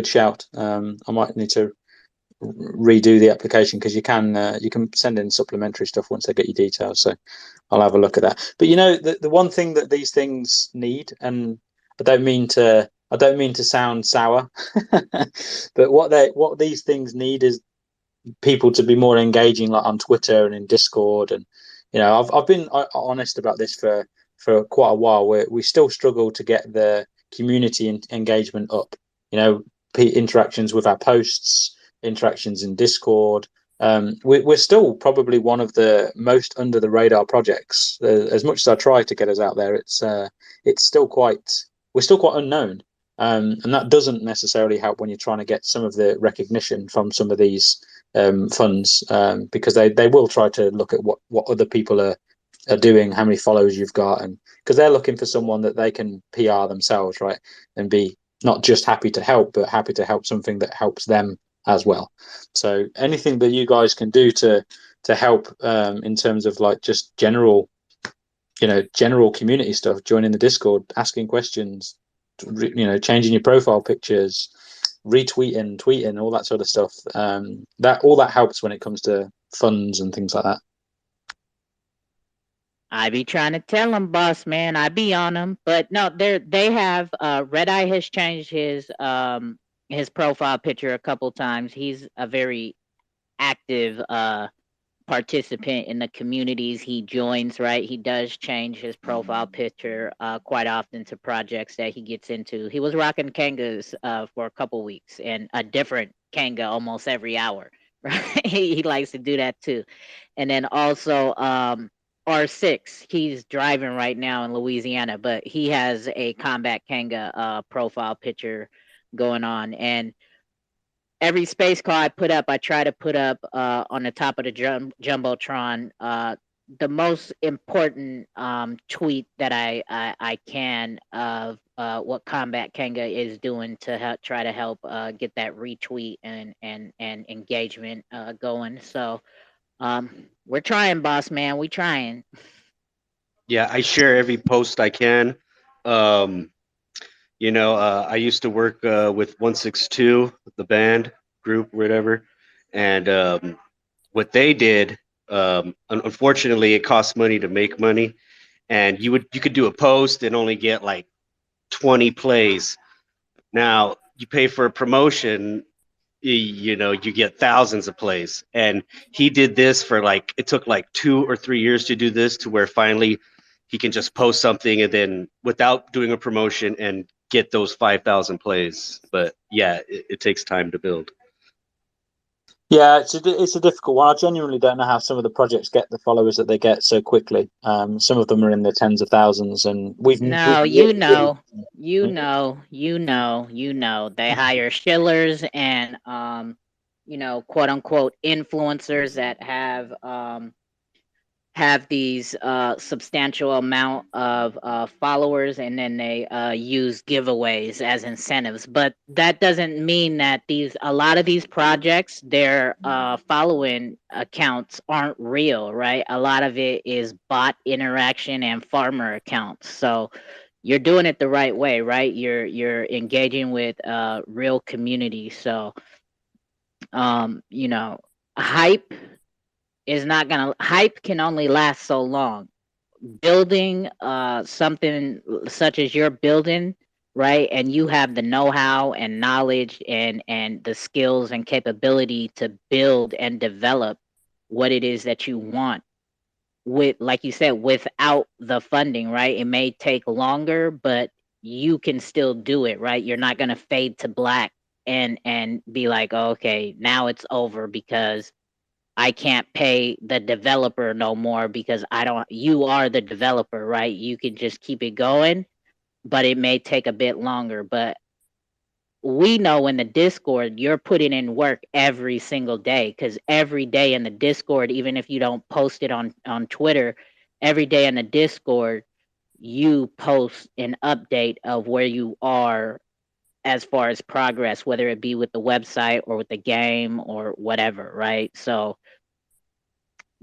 shout. I might need to redo the application because you can send in supplementary stuff once they get your details. So I'll have a look at that. But you know, the one thing that these things need, and I don't mean to sound sour, but what these things need is people to be more engaging, like on Twitter and in Discord. And you know, I've been honest about this for quite a while. We still struggle to get the community engagement up. You know, interactions with our posts, interactions in Discord. We're still probably one of the most under the radar projects. As much as I try to get us out there, it's still quite we're still quite unknown. And that doesn't necessarily help when you're trying to get some of the recognition from some of these funds, because they will try to look at what other people are doing, how many followers you've got, and because they're looking for someone that they can PR themselves, right, and be not just happy to help, but happy to help something that helps them as well. So anything that you guys can do to help, in terms of like just general community stuff, joining the Discord, asking questions, changing your profile pictures, retweeting, tweeting, all that sort of stuff. That helps when it comes to funds and things like that. I be trying to tell him, boss man. I be on him, but no, they have. Red Eye has changed his profile picture a couple times. He's a very active participant in the communities he joins, right? He does change his profile picture quite often to projects that he gets into. He was rocking Kangas for a couple weeks, and a different Kanga almost every hour, right? He likes to do that too. And then also R6, he's driving right now in Louisiana, but he has a Combat Kanga profile picture going on. And every space car I put up, I try to put up on the top of the jumbotron the most important tweet that I can of what Combat Kanga is doing to try to help get that retweet and engagement going. So we're trying, boss man. We trying. Yeah, I share every post I can. Um, I used to work with 162, the band group, whatever, and what they did. Unfortunately, it costs money to make money, and you could do a post and only get like 20 plays. Now you pay for a promotion, you get thousands of plays. And he did this for it took like 2 or 3 years to do this, to where finally he can just post something and then without doing a promotion and get those 5,000 plays. But yeah, it takes time to build. Yeah, it's a difficult one. I genuinely don't know how some of the projects get the followers that they get so quickly. Some of them are in the tens of thousands, and No, you know. They hire shillers and quote unquote influencers that have these substantial amount of followers, and then they use giveaways as incentives. But that doesn't mean that a lot of these projects, their following accounts aren't real, right? A lot of it is bot interaction and farmer accounts. So you're doing it the right way, right? You're engaging with real community. So hype hype can only last so long. Building something such as you're building, right? And you have the know-how and knowledge and the skills and capability to build and develop what it is that you want with, like you said, without the funding, right? It may take longer, but you can still do it, right? You're not going to fade to black and be like, oh, okay, now it's over because I can't pay the developer no more because I don't, you are the developer, right? You can just keep it going, but it may take a bit longer. But we know in the Discord, you're putting in work every single day, because every day in the Discord, even if you don't post it on Twitter, every day in the Discord, you post an update of where you are as far as progress, whether it be with the website or with the game or whatever, right? So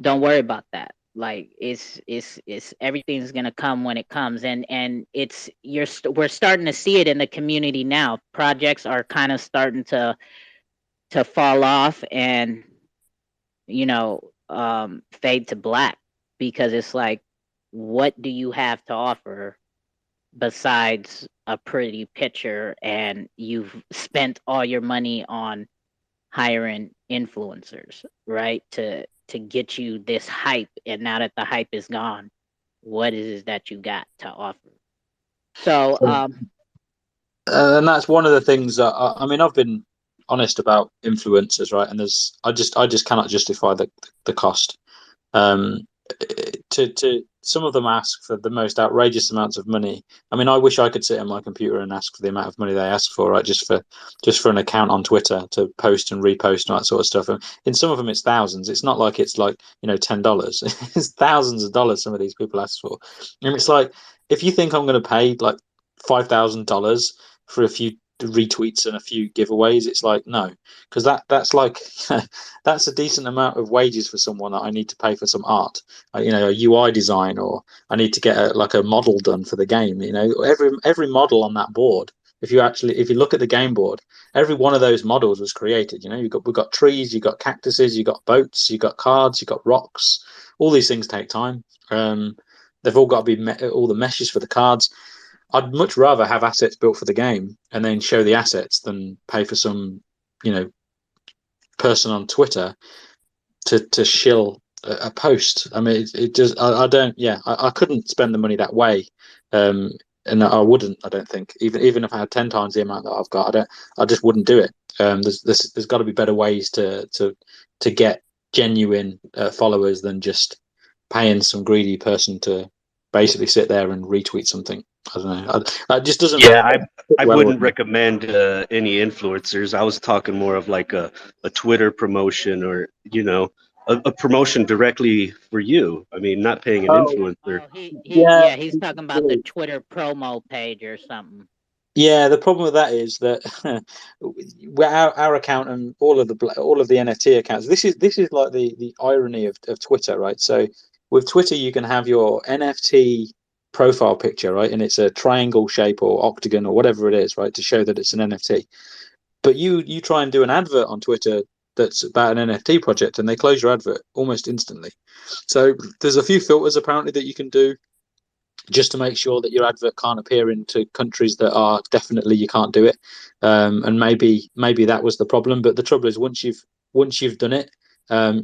don't worry about that. Like it's everything's gonna come when it comes, and it's we're starting to see it in the community now. Projects are kind of starting to fall off and fade to black, because it's like, what do you have to offer besides a pretty picture, and you've spent all your money on hiring influencers, right? To get you this hype, and now that the hype is gone, what is it that you got to offer? So and that's one of the things that I mean, I've been honest about influencers, right? And I just cannot justify the cost. To some of them ask for the most outrageous amounts of money. I mean, I wish I could sit on my computer and ask for the amount of money they ask for, right? Just for an account on Twitter to post and repost and that sort of stuff. And in some of them, it's thousands. It's not like it's like $10. It's thousands of dollars some of these people ask for, and it's like, if you think I'm going to pay like $5,000 for a few retweets and a few giveaways, it's like, no, because that's like that's a decent amount of wages for someone that I need to pay for some art, a UI design, or I need to get a model done for the game. Every model on that board, if you look at the game board, every one of those models was created. We've got trees, you've got cactuses, you've got boats, you've got cards, you've got rocks. All these things take time. They've all got to be all the meshes for the cards. I'd much rather have assets built for the game and then show the assets than pay for some, person on Twitter to shill a post. I mean, it does. I don't. Yeah, I couldn't spend the money that way, and I wouldn't. I don't think, even if I had 10 times the amount that I've got, I just wouldn't do it. There's got to be better ways to get genuine followers than just paying some greedy person to basically sit there and retweet something. I don't know. It just doesn't. Yeah, I well wouldn't recommend any influencers. I was talking more of like a Twitter promotion, or a promotion directly for you. I mean, not paying an influencer. Yeah. He's talking about the Twitter promo page or something. Yeah, the problem with that is that our account and all of the NFT accounts. This is like the irony of Twitter, right? So with Twitter, you can have your NFT profile picture, right, and it's a triangle shape or octagon or whatever it is, right, to show that it's an NFT. But you try and do an advert on Twitter that's about an NFT project, and they close your advert almost instantly. So there's a few filters apparently that you can do, just to make sure that your advert can't appear into countries that are definitely you can't do it. And maybe that was the problem. But the trouble is, once you've done it,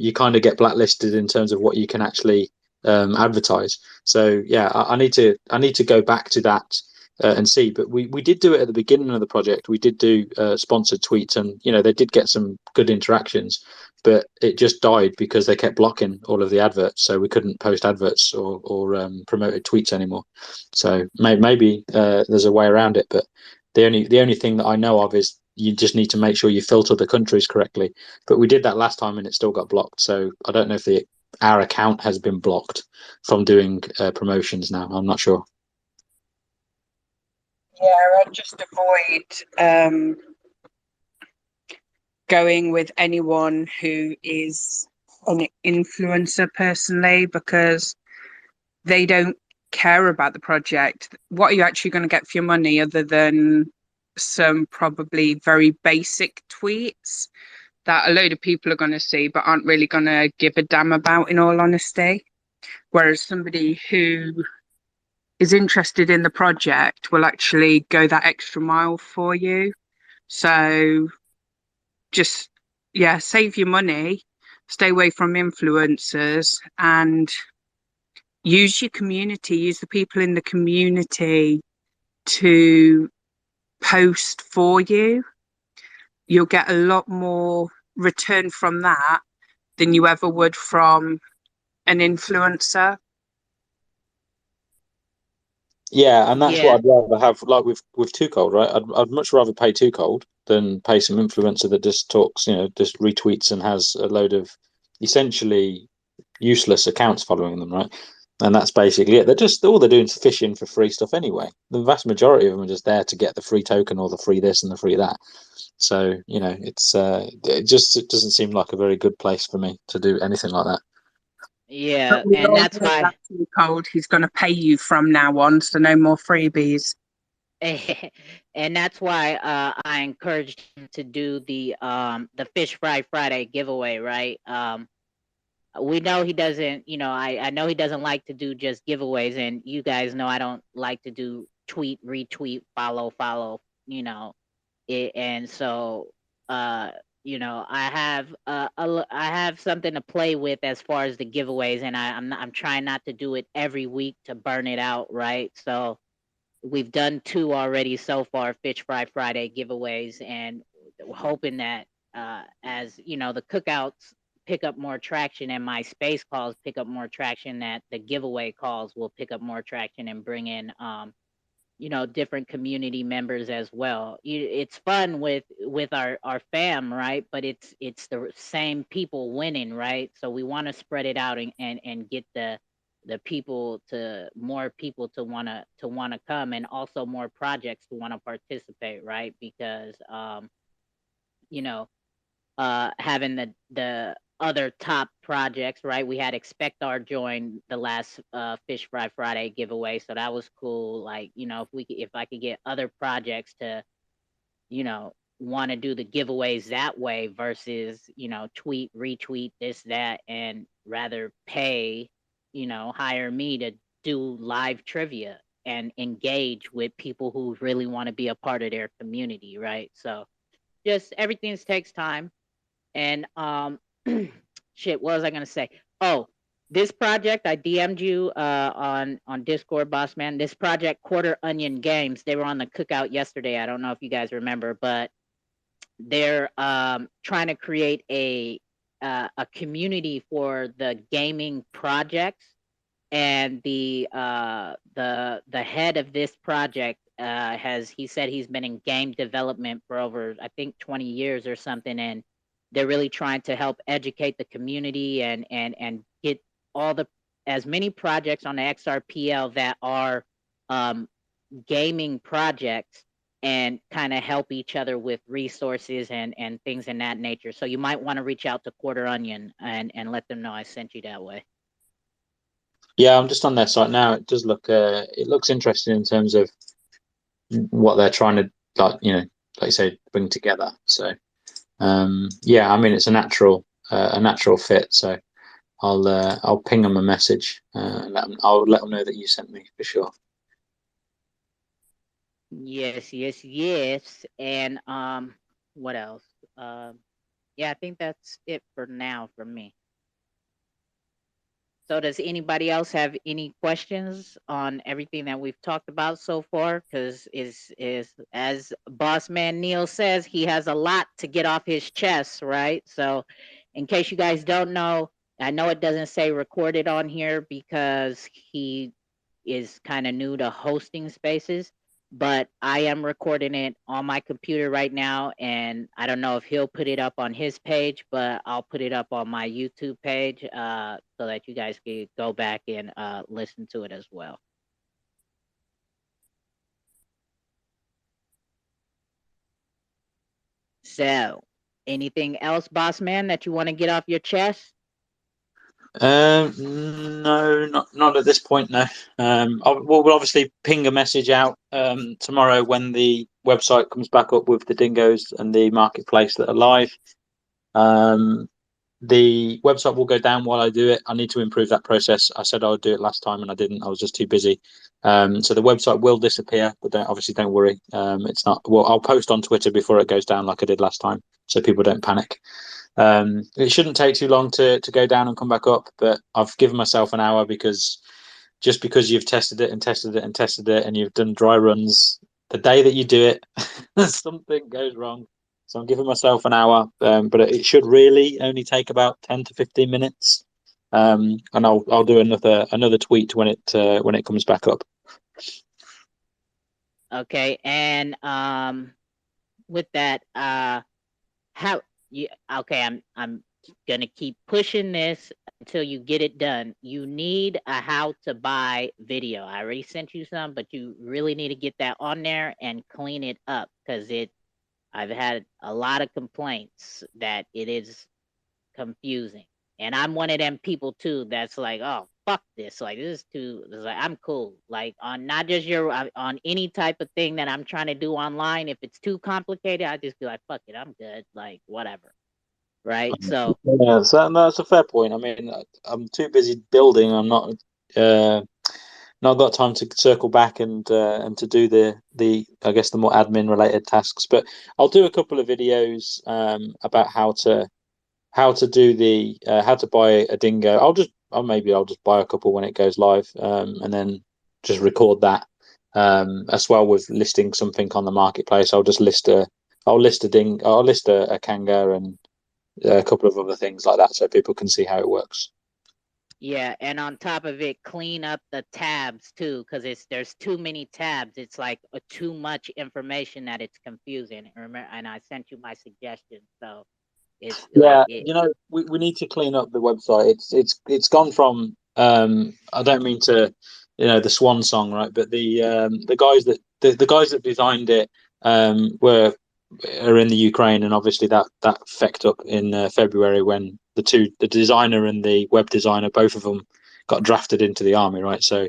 you kind of get blacklisted in terms of what you can actually advertise. So yeah, I need to go back to that and see. But we did do it at the beginning of the project. We did do sponsored tweets, and they did get some good interactions. But it just died because they kept blocking all of the adverts, so we couldn't post adverts or promoted tweets anymore. So maybe there's a way around it, but the only thing that I know of is you just need to make sure you filter the countries correctly. But we did that last time and it still got blocked. So I don't know if our account has been blocked from doing promotions now. I'm not sure. Yeah, I'd just avoid going with anyone who is an influencer personally, because they don't care about the project. What are you actually going to get for your money other than some probably very basic tweets that a load of people are going to see but aren't really going to give a damn about, in all honesty? Whereas somebody who is interested in the project will actually go that extra mile for you. So just, yeah, save your money, stay away from influencers, and use your community, use the people in the community to post for you. You'll get a lot more return from that than you ever would from an influencer. Yeah, and that's Yeah, what I'd rather have. Like with Too Cold, right? I'd much rather pay Too Cold than pay some influencer that just talks, just retweets and has a load of essentially useless accounts following them, right? And that's basically it. They're doing is fishing for free stuff anyway. The vast majority of them are just there to get the free token or the free this and the free that. So it doesn't seem like a very good place for me to do anything like that. yeah, But we and all that's know why that Too Cold, he's going to pay you from now on, so no more freebies. and that's why I encouraged him to do the Fish Fry Friday giveaway, right? We know he doesn't, I know he doesn't like to do just giveaways, and you guys know I don't like to do tweet, retweet, follow, and so I have something to play with as far as the giveaways, and I'm trying not to do it every week to burn it out, right? So we've done 2 already so far, Fish Fry Friday giveaways, and we're hoping that as the cookouts pick up more traction and my space calls pick up more traction, that the giveaway calls will pick up more traction and bring in different community members as well. It's fun with our fam, right? But it's the same people winning, right? So we want to spread it out and get the more people to wanna come, and also more projects to want to participate, right? Because you know having the other top projects, right? We had Expectar join the last Fish Fry Friday giveaway, so that was cool. Like, if I could get other projects to, want to do the giveaways that way versus, tweet, retweet, this, that, and rather pay, hire me to do live trivia and engage with people who really want to be a part of their community, right? So just everything takes time. And shit, what was I gonna say? Oh, this project I DM'd you on Discord, boss man. This project, Quarter Onion Games, they were on the cookout yesterday. I don't know if you guys remember, but they're trying to create a community for the gaming projects, and the head of this project he said he's been in game development for over, I think, 20 years or something, and they're really trying to help educate the community and get all the as many projects on the Xrpl that are gaming projects, and kind of help each other with resources and things in that nature. So you might want to reach out to Quarter Onion and let them know I sent you that way. Yeah, I'm just on their site now. It does look it looks interesting in terms of what they're trying to, like you say, bring together. So yeah, I mean, it's a natural fit. So I'll ping them a message. I'll let them know that you sent me for sure. Yes. And what else? Yeah, I think that's it for now from me. So does anybody else have any questions on everything that we've talked about so far? Because is as boss man Neil says, he has a lot to get off his chest, right? So in case you guys don't know, I know it doesn't say recorded on here because he is kind of new to hosting spaces, but I am recording it on my computer right now, and I don't know if he'll put it up on his page, but I'll put it up on my YouTube page so that you guys can go back and listen to it as well. So, anything else, boss man, that you want to get off your chest? No, not at this point. No. We'll obviously ping a message out tomorrow when the website comes back up with the dingoes and the marketplace that are live. The website will go down while I do it. I need to improve that process. I said I would do it last time and I didn't. I was just too busy. So the website will disappear, but don't worry. It's not. Well, I'll post on Twitter before it goes down, like I did last time, so people don't panic. It shouldn't take too long to go down and come back up, but I've given myself an hour because just because you've tested it and tested it and tested it and you've done dry runs, the day that you do it, something goes wrong. So I'm giving myself an hour, but it should really only take about 10 to 15 minutes. And I'll do another tweet when it comes back up. Okay, and with that, how you okay? I'm gonna keep pushing this until you get it done. You need a how to buy video. I already sent you some, but you really need to get that on there and clean it up because I've had a lot of complaints that it is confusing. And I'm one of them people too that's like, oh, fuck this. Like, this is too, it's like, I'm cool. Like, on not just on any type of thing that I'm trying to do online, if it's too complicated, I just be like, fuck it, I'm good. Like, whatever. Right. So, Yeah, so that's a fair point. I mean, I'm too busy building. I'm not got time to circle back and to do the I guess the more admin related tasks. But I'll do a couple of videos about how to do the how to buy a dingo. Maybe I'll just buy a couple when it goes live, and then just record that as well with listing something on the marketplace. I'll list a Kanga and a couple of other things like that so people can see how it works. yeah, and on top of it, clean up the tabs too, because there's too many tabs. It's like too much information that it's confusing. Remember, and I sent you my suggestion, so it's Yeah, like we need to clean up the website. It's gone from I don't mean to, the swan song, right? But the guys that designed it are in the Ukraine, and obviously that fecked up in February when the designer and the web designer, both of them got drafted into the army, right? So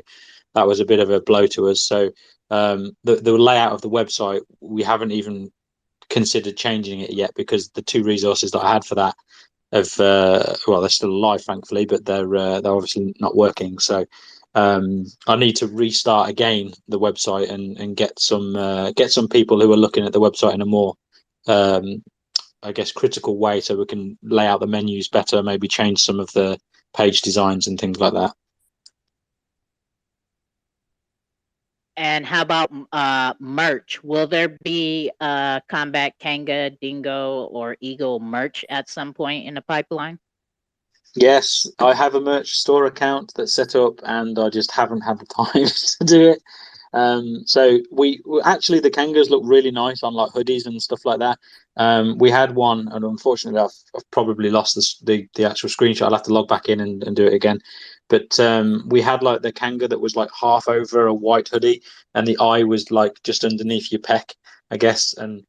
that was a bit of a blow to us. So the layout of the website, we haven't even considered changing it yet because the two resources that I had for that have they're still alive, thankfully, but they're obviously not working. So I need to restart again the website and get some people who are looking at the website in a more I guess critical way, so we can lay out the menus better, maybe change some of the page designs and things like that. And how about merch? Will there be Combat Kanga, Dingo, or Eagle merch at some point in the pipeline? Yes, I have a merch store account that's set up, and I just haven't had the time to do it. So we actually, the Kangas look really nice on like hoodies and stuff like that. We had one, and unfortunately, I've probably lost the actual screenshot. I'll have to log back in and do it again. But we had like the Kanga that was like half over a white hoodie, and the eye was like just underneath your pec, I guess, and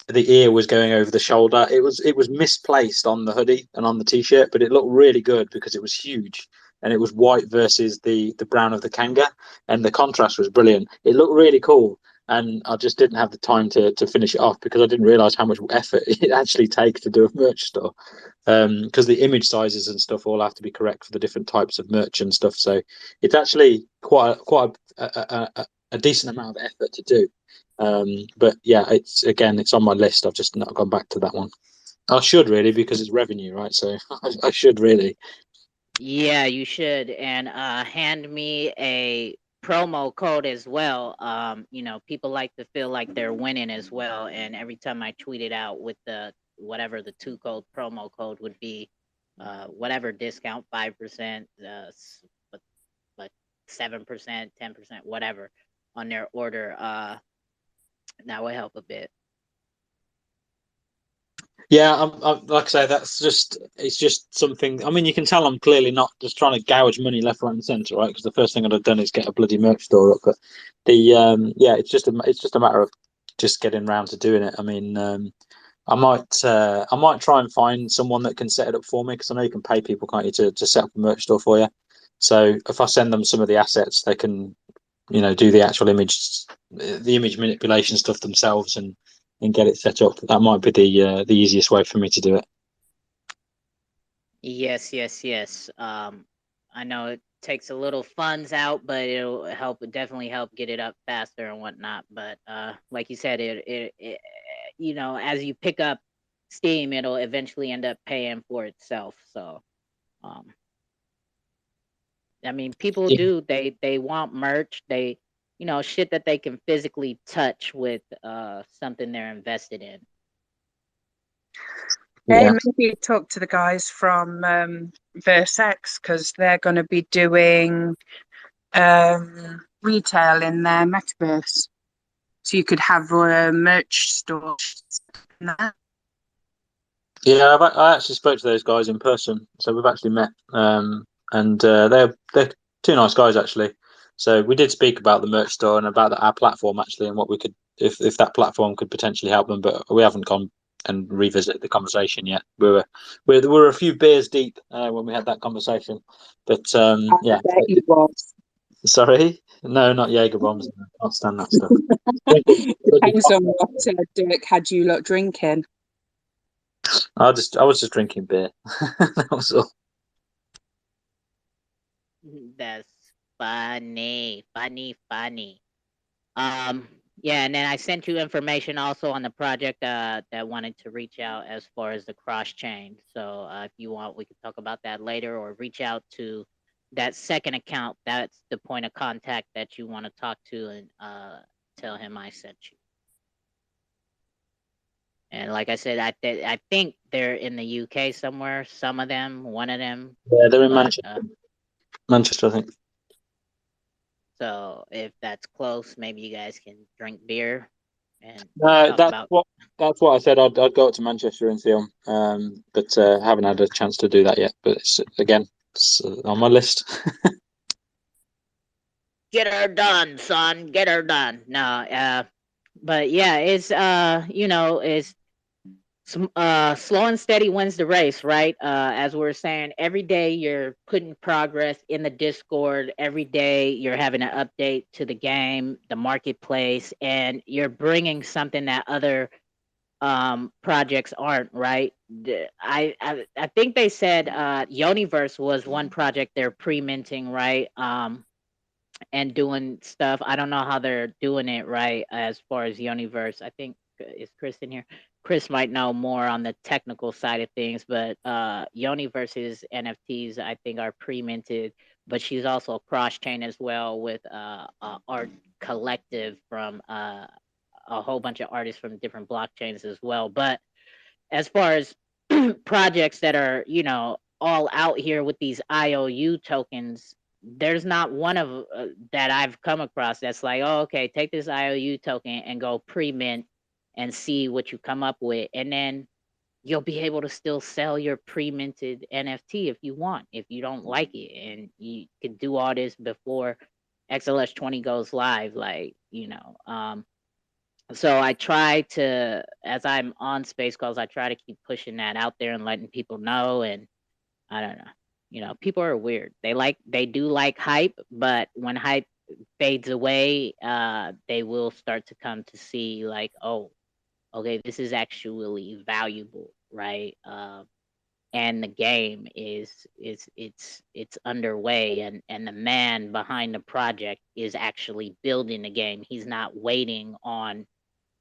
the ear was going over the shoulder. It was misplaced on the hoodie and on the t-shirt, but it looked really good because it was huge and it was white versus the brown of the Kanga, and the contrast was brilliant. It looked really cool, and I just didn't have the time to finish it off because I didn't realize how much effort it actually takes to do a merch store. Because the image sizes and stuff all have to be correct for the different types of merch and stuff. So it's actually quite a decent amount of effort to do. But yeah, it's on my list. I've just not gone back to that one. I should really, because it's revenue, right? So I should really. Yeah, you should. And hand me a promo code as well. People like to feel like they're winning as well. And every time I tweet it out with whatever the 2-code promo code would be, whatever discount, 5%, but 7%, 10%, whatever on their order, that will help a bit. Yeah, I'm like I say, it's just something. I mean, you can tell I'm clearly not just trying to gouge money left, right, and centre, right? Because the first thing I'd have done is get a bloody merch store up. But it's just a matter of just getting round to doing it. I mean, I might try and find someone that can set it up for me, because I know you can pay people, can't you, to set up a merch store for you. So if I send them some of the assets, they can, do the actual the image manipulation stuff themselves and get it set up. That might be the easiest way for me to do it. Yes, yes, yes. I know it takes a little funds out, but it'll definitely help get it up faster and whatnot. But like you said, it you know, as you pick up steam, it'll eventually end up paying for itself. So, um, I mean, people Yeah. do they want merch, they you know, shit that they can physically touch with something they're invested in. Hey, Yeah. maybe talk to the guys from Versex because they're going to be doing retail in their metaverse. So you could have a merch store. Yeah, I actually spoke to those guys in person, so we've actually met, and they're two nice guys actually. So we did speak about the merch store and about our platform actually, and what we could, if that platform could potentially help them, but we haven't gone and revisited the conversation yet. We were a few beers deep when we had that conversation, but I yeah. bet you was. Sorry, no, not Jaeger bombs. I can't stand that stuff. Drinking, drinking Depends on coffee. what Dirk had you lot drinking. I was just drinking beer. That was all. That's funny, funny, funny. Um, yeah, and then I sent you information also on the project that wanted to reach out as far as the cross chain. So if you want, we can talk about that later, or reach out to that second account. That's the point of contact that you want to talk to, and tell him I sent you. And like I said, I think they're in the UK somewhere. Some of them, one of them. Yeah, they're in But Manchester. Manchester, I think. so if that's close, maybe you guys can drink beer and No, talk about. that's what I said. I'd go up to Manchester and see them, but haven't had a chance to do that yet. But it's on my list. Get her done, son. Get her done. No, but yeah, it's you know, it's slow and steady wins the race, right? As we're saying, every day you're putting progress in the Discord. Every day you're having an update to the game, the marketplace, and you're bringing something that other projects aren't, right? I think they said Yoniverse was one project they're pre-minting, right? And doing stuff. I don't know how they're doing it, right, as far as Universe. I think is Chris in here? Chris might know more on the technical side of things, but Universe's NFTs I think are pre-minted, but she's also cross chain as well with Art Collective from a whole bunch of artists from different blockchains as well. But as far as projects that are, you know, all out here with these IOU tokens, there's not one of that I've come across that's like, oh, okay, take this IOU token and go pre-mint and see what you come up with, and then you'll be able to still sell your pre-minted NFT if you want, if you don't like it, and you can do all this before XLS 20 goes live, like, you know. So I try to, as I'm on space calls, I try to keep pushing that out there and letting people know. And I don't know, you know, people are weird. They do like hype, but when hype fades away, they will start to come to see like, oh, okay, this is actually valuable, right? And the game it's underway, and the man behind the project is actually building the game. He's not waiting on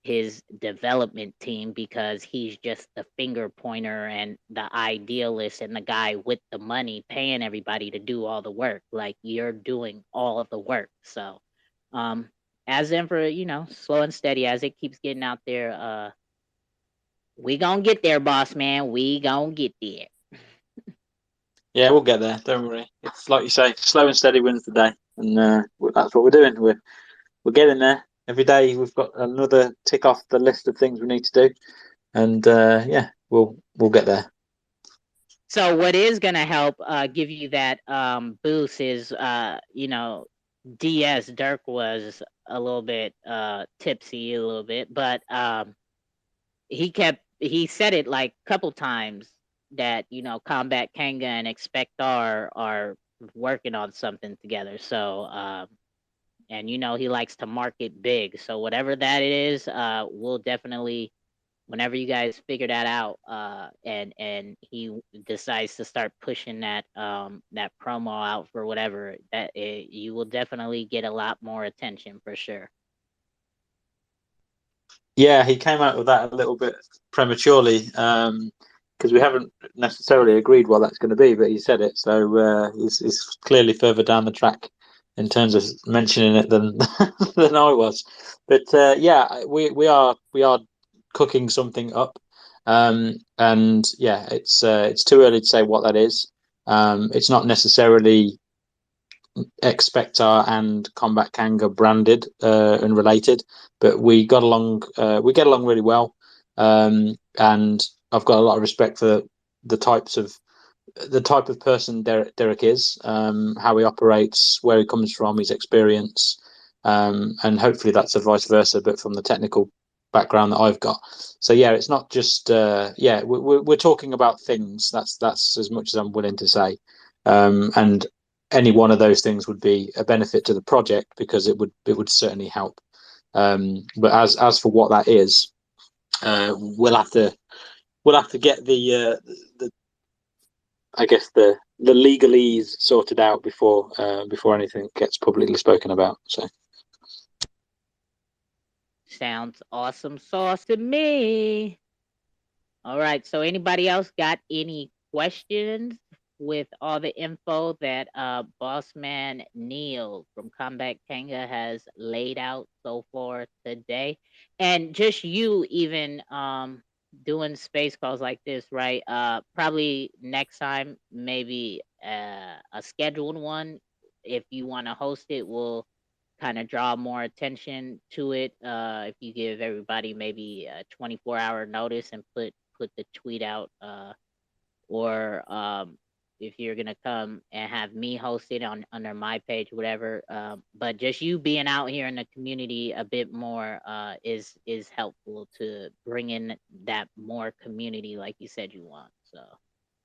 his development team because he's just the finger pointer and the idealist and the guy with the money paying everybody to do all the work. Like, you're doing all of the work. So as in for, you know, slow and steady as it keeps getting out there, we gonna get there, boss man. We gonna get there. Yeah, we'll get there. Don't worry. It's like you say, slow and steady wins the day, and that's what we're doing. We're getting there. Every day we've got another tick off the list of things we need to do, and yeah, we'll get there. So what is gonna help give you that boost is you know, DS Dirk was a little bit tipsy a little bit, but he said it like a couple times that, you know, Combat Kanga and Expectar are working on something together. So and you know he likes to market big. So whatever that is, we'll definitely whenever you guys figure that out, and he decides to start pushing that that promo out for whatever, that you will definitely get a lot more attention for sure. Yeah, he came out with that a little bit prematurely, because we haven't necessarily agreed what that's going to be, but he said it, so he's clearly further down the track in terms of mentioning it than than I was. But yeah, we are cooking something up, and yeah, it's too early to say what that is. It's not necessarily Xspectar and Combat Kanga branded and related, but we got along. We get along really well, and I've got a lot of respect for the type of person Derek is, how he operates, where he comes from, his experience, and hopefully that's a vice versa, but from the technical background that I've got. So yeah, it's not just yeah, we're talking about things. That's as much as I'm willing to say, and any one of those things would be a benefit to the project because it would certainly help. But as for what that is, we'll have to get the I guess the legalese sorted out before anything gets publicly spoken about. So Sounds awesome sauce to me. All right, so anybody else got any questions with all the info that boss man Neil from Combat Kanga has laid out so far today? And just you even doing space calls like this, right? Probably next time, maybe a scheduled one. If you want to host it, we'll kind of draw more attention to it. If you give everybody maybe a 24-hour notice and put the tweet out, or if you're gonna come and have me host it on under my page, whatever. But just you being out here in the community a bit more is helpful to bring in that more community, like you said you want. So,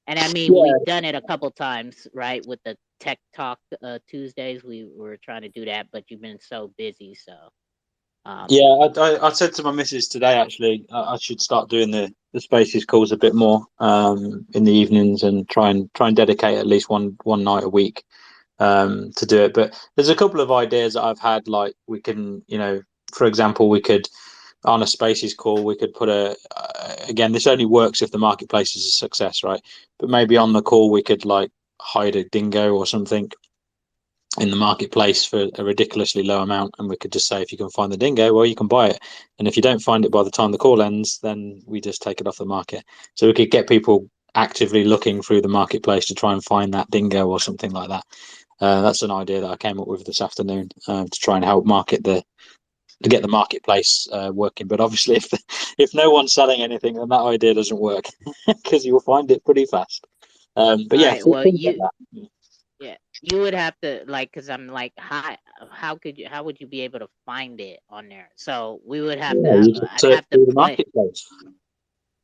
and I mean, yeah, we've done it a couple times, right? With the Tech Talk Tuesdays, we were trying to do that, but you've been so busy. So, yeah, I said to my missus today actually I should start doing the spaces calls a bit more in the evenings and try and dedicate at least one night a week to do it. But there's a couple of ideas that I've had, like we can, for example, we could on a spaces call we could put again, this only works if the marketplace is a success, right? But maybe on the call we could like hide a dingo or something in the marketplace for a ridiculously low amount, and we could just say, if you can find the dingo, well, you can buy it, and if you don't find it by the time the call ends, then we just take it off the market. So we could get people actively looking through the marketplace to try and find that dingo or something like that. That's an idea that I came up with this afternoon, to try and help to get the marketplace working. But obviously, if no one's selling anything, then that idea doesn't work because you'll find it pretty fast. But yeah, right. Well, things like that. yeah, you would have to like, cause I'm like, how would you be able to find it on there? So we would have Yeah, to, you just I'd search have to through the play, marketplace.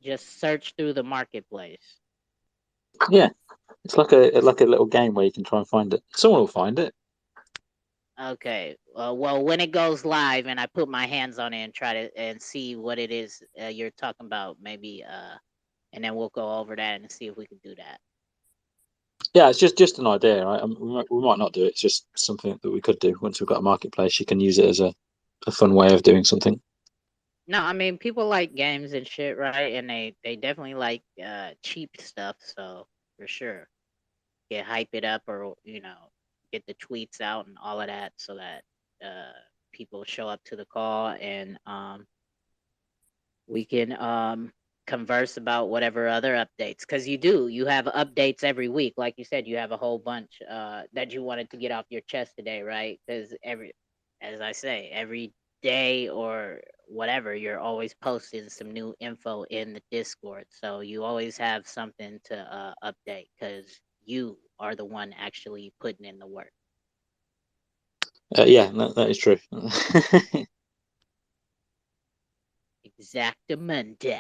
just search through the marketplace. Yeah, it's like a little game where you can try and find it. Someone will find it. Okay. Well, when it goes live and I put my hands on it and try to and see what it is you're talking about, maybe, and then we'll go over that and see if we can do that. Yeah, it's just an idea, right? We might not do it. It's just something that we could do once we've got a marketplace. You can use it as a fun way of doing something. No, I mean, people like games and shit, right? And they definitely like cheap stuff. So for sure, get hype it up, or get the tweets out and all of that, so that people show up to the call, and we can converse about whatever other updates, because you have updates every week. Like you said, you have a whole bunch that you wanted to get off your chest today, right? Because as I say, every day or whatever, you're always posting some new info in the Discord, so you always have something to update, because you are the one actually putting in the work. Yeah, that is true. Exactamente.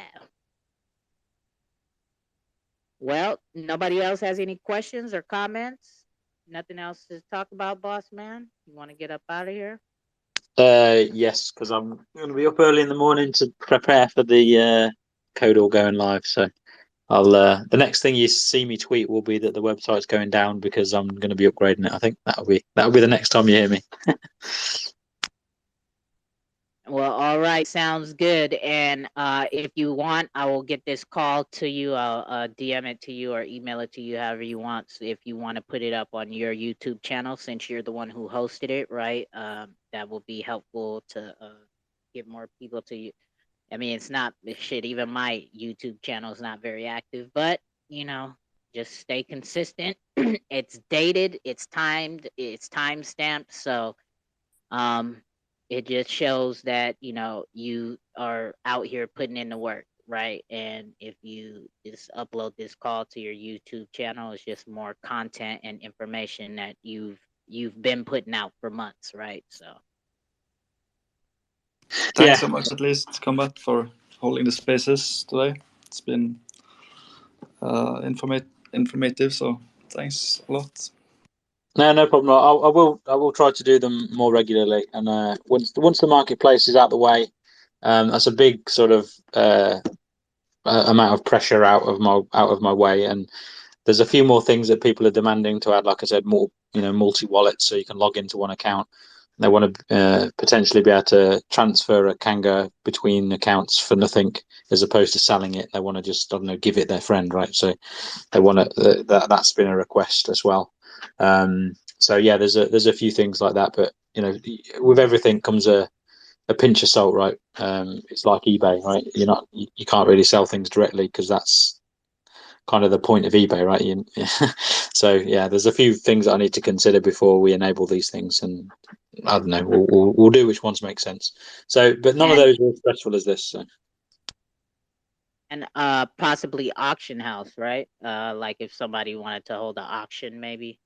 Well, nobody else has any questions or comments? Nothing else to talk about, boss man? You want to get up out of here? Yes, because I'm going to be up early in the morning to prepare for the code all going live. So I'll the next thing you see me tweet will be that the website's going down because I'm going to be upgrading it. I think that'll be the next time you hear me. Well, all right, sounds good. And if you want, I will get this call to you. I'll DM it to you or email it to you, however you want. So if you want to put it up on your YouTube channel, since you're the one who hosted it, right? That will be helpful to get more people to you. I mean, it's not shit. Even my YouTube channel is not very active, but you know, just stay consistent. It's dated, it's timed, it's time stamped. So, it just shows that you are out here putting in the work, right? And if you just upload this call to your YouTube channel, it's just more content and information that you've been putting out for months, right? So Thanks so much, at least, Combat, for holding the spaces today. It's been informative, so thanks a lot. No problem. I will try to do them more regularly, and once the marketplace is out the way, that's a big sort of amount of pressure out of my way. And there's a few more things that people are demanding to add. Like I said, more multi wallets, so you can log into one account. They want to potentially be able to transfer a Kanga between accounts for nothing, as opposed to selling it. They want to just, I don't know, give it their friend, right? So they want to that's been a request as well. So yeah, there's a few things like that, but with everything comes a pinch of salt, right? It's like eBay, right? You can't really sell things directly because that's kind of the point of eBay, right? So yeah, there's a few things that I need to consider before we enable these things, and I don't know, we'll do which ones make sense. So, but none of those are as stressful as this. So. And possibly auction house, right? Like if somebody wanted to hold an auction, maybe.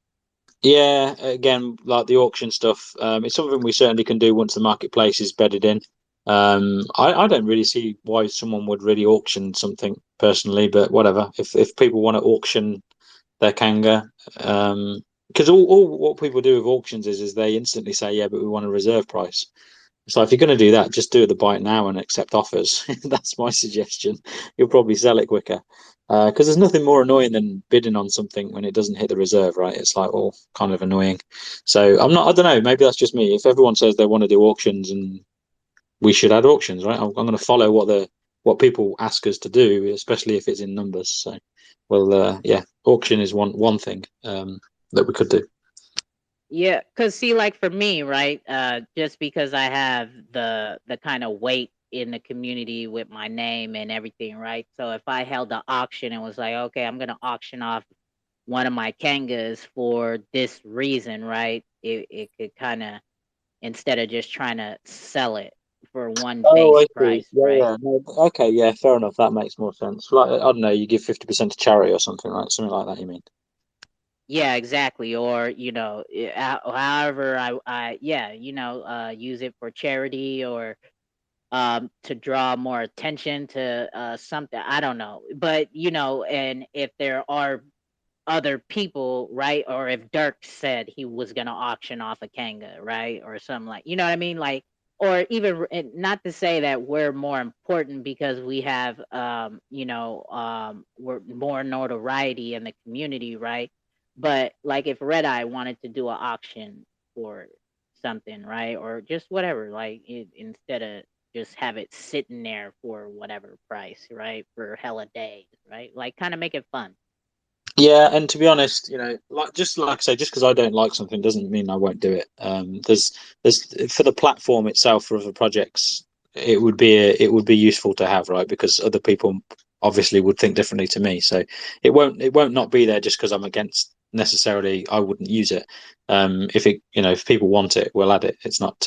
Yeah, again, like the auction stuff, it's something we certainly can do once the marketplace is bedded in. I don't really see why someone would really auction something personally, but whatever. If people want to auction their Kanga, because all what people do with auctions is they instantly say, yeah, but we want a reserve price. So if you're going to do that, just do the buy it now and accept offers. That's my suggestion. You'll probably sell it quicker. Because there's nothing more annoying than bidding on something when it doesn't hit the reserve, right? It's like, well, kind of annoying. So I don't know, maybe that's just me. If everyone says they want to do auctions, and we should add auctions, right? I'm going to follow what people ask us to do, especially if it's in numbers. So, well, yeah, auction is one thing that we could do. Yeah, because see, like for me, right, just because I have the kind of weight in the community with my name and everything, right? So if I held an auction and was like, okay, I'm gonna auction off one of my Kangas for this reason, right? It could kind of, instead of just trying to sell it for one Oh, base I see. price, Yeah, right? yeah. No, okay, yeah, fair enough. That makes more sense. Like, I don't know, you give 50% to charity or something, right? Something like that, you mean? Yeah, exactly. Or however I yeah, use it for charity or to draw more attention to something. I don't know, but and if there are other people, right? Or if Dirk said he was gonna auction off a Kanga, right, or something, like, you know what I mean, like, or even, not to say that we're more important because we have we're more notoriety in the community, right? But like if Red Eye wanted to do an auction for something, right, or just whatever, like instead of just have it sitting there for whatever price, right, for hella days, right, like kind of make it fun. Yeah, and to be honest, like I say, just because I don't like something doesn't mean I won't do it. There's for the platform itself for other projects, it would be useful to have, right? Because other people obviously would think differently to me, so it won't not be there just because I'm against necessarily. I wouldn't use it. If people want it, we'll add it. It's not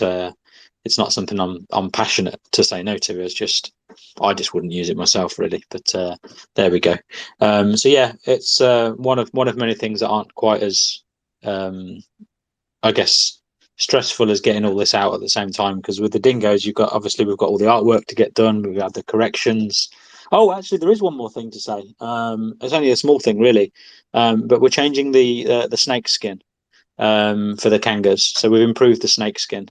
something I'm passionate to say no to. It's just I just wouldn't use it myself, really. But there we go. So yeah, it's one of many things that aren't quite as I guess stressful as getting all this out at the same time. Because with the dingoes, we've got all the artwork to get done. We've had the corrections. Oh, actually, there is one more thing to say. It's only a small thing, really, but we're changing the snake skin for the Kangas. So we've improved the snake skin,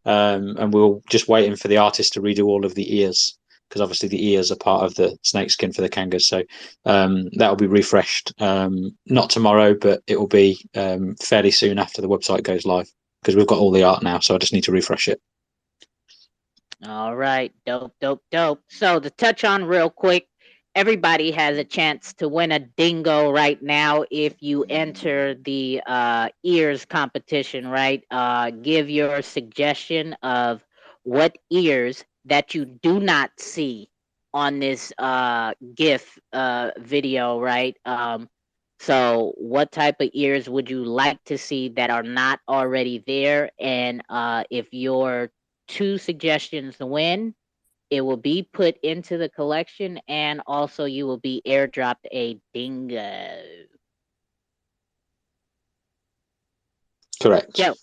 and we're just waiting for the artist to redo all of the ears because obviously the ears are part of the snakeskin for the Kangas. So that will be refreshed, not tomorrow, but it will be fairly soon after the website goes live, because we've got all the art now. So I just need to refresh it. All right, dope, dope, dope. So to touch on real quick, everybody has a chance to win a dingo right now if you enter the ears competition, right? Give your suggestion of what ears that you do not see on this GIF video, right? So what type of ears would you like to see that are not already there? And if your 2 suggestions win, it will be put into the collection, and also you will be airdropped a dingo. Correct. Go.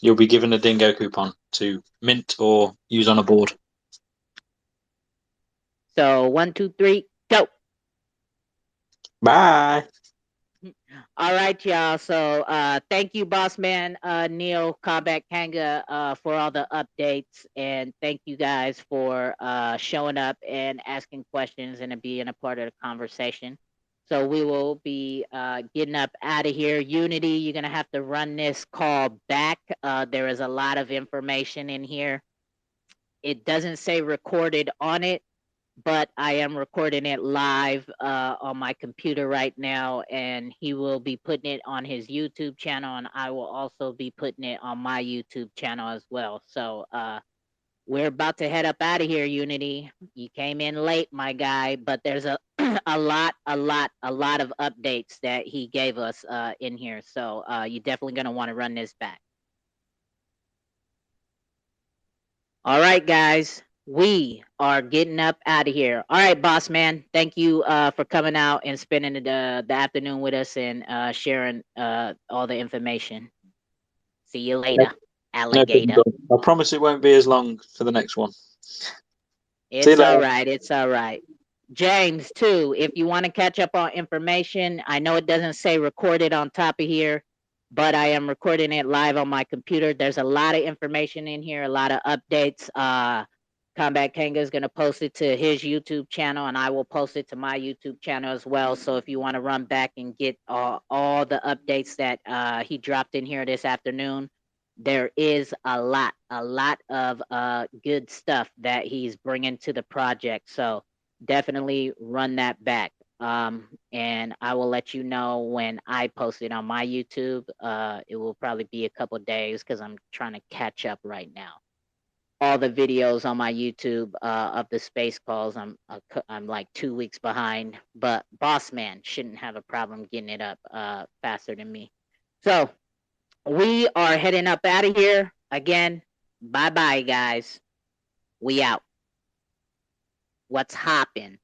You'll be given a dingo coupon to mint or use on a board. So 1, 2, 3, go. Bye. All right, y'all. So thank you, boss man Neil Combat Kanga, for all the updates, and thank you guys for showing up and asking questions and being a part of the conversation. So we will be getting up out of here. Unity, you're gonna have to run this call back. There is a lot of information in here. It doesn't say recorded on it, but I am recording it live on my computer right now, and he will be putting it on his YouTube channel, and I will also be putting it on my YouTube channel as well. So we're about to head up out of here, Unity. You came in late, my guy, but there's a a lot of updates that he gave us in here. So you're definitely gonna want to run this back. All right, guys. We are getting up out of here. All right, boss man. Thank you for coming out and spending the afternoon with us and sharing all the information. See you later, alligator. I promise it won't be as long for the next one. It's all right. It's all right. James, too, if you want to catch up on information, I know it doesn't say recorded on top of here, but I am recording it live on my computer. There's a lot of information in here, a lot of updates. Combat Kanga is going to post it to his YouTube channel, and I will post it to my YouTube channel as well. So if you want to run back and get all the updates that he dropped in here this afternoon, there is a lot of good stuff that he's bringing to the project. So definitely run that back. And I will let you know when I post it on my YouTube. It will probably be a couple days because I'm trying to catch up right now. All the videos on my YouTube of the space calls, I'm like 2 weeks behind, but Boss Man shouldn't have a problem getting it up faster than me. So we are heading up out of here again. Bye bye, guys. We out. What's hopping?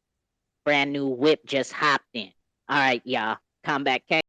Brand new whip just hopped in. All right, y'all. Combat K.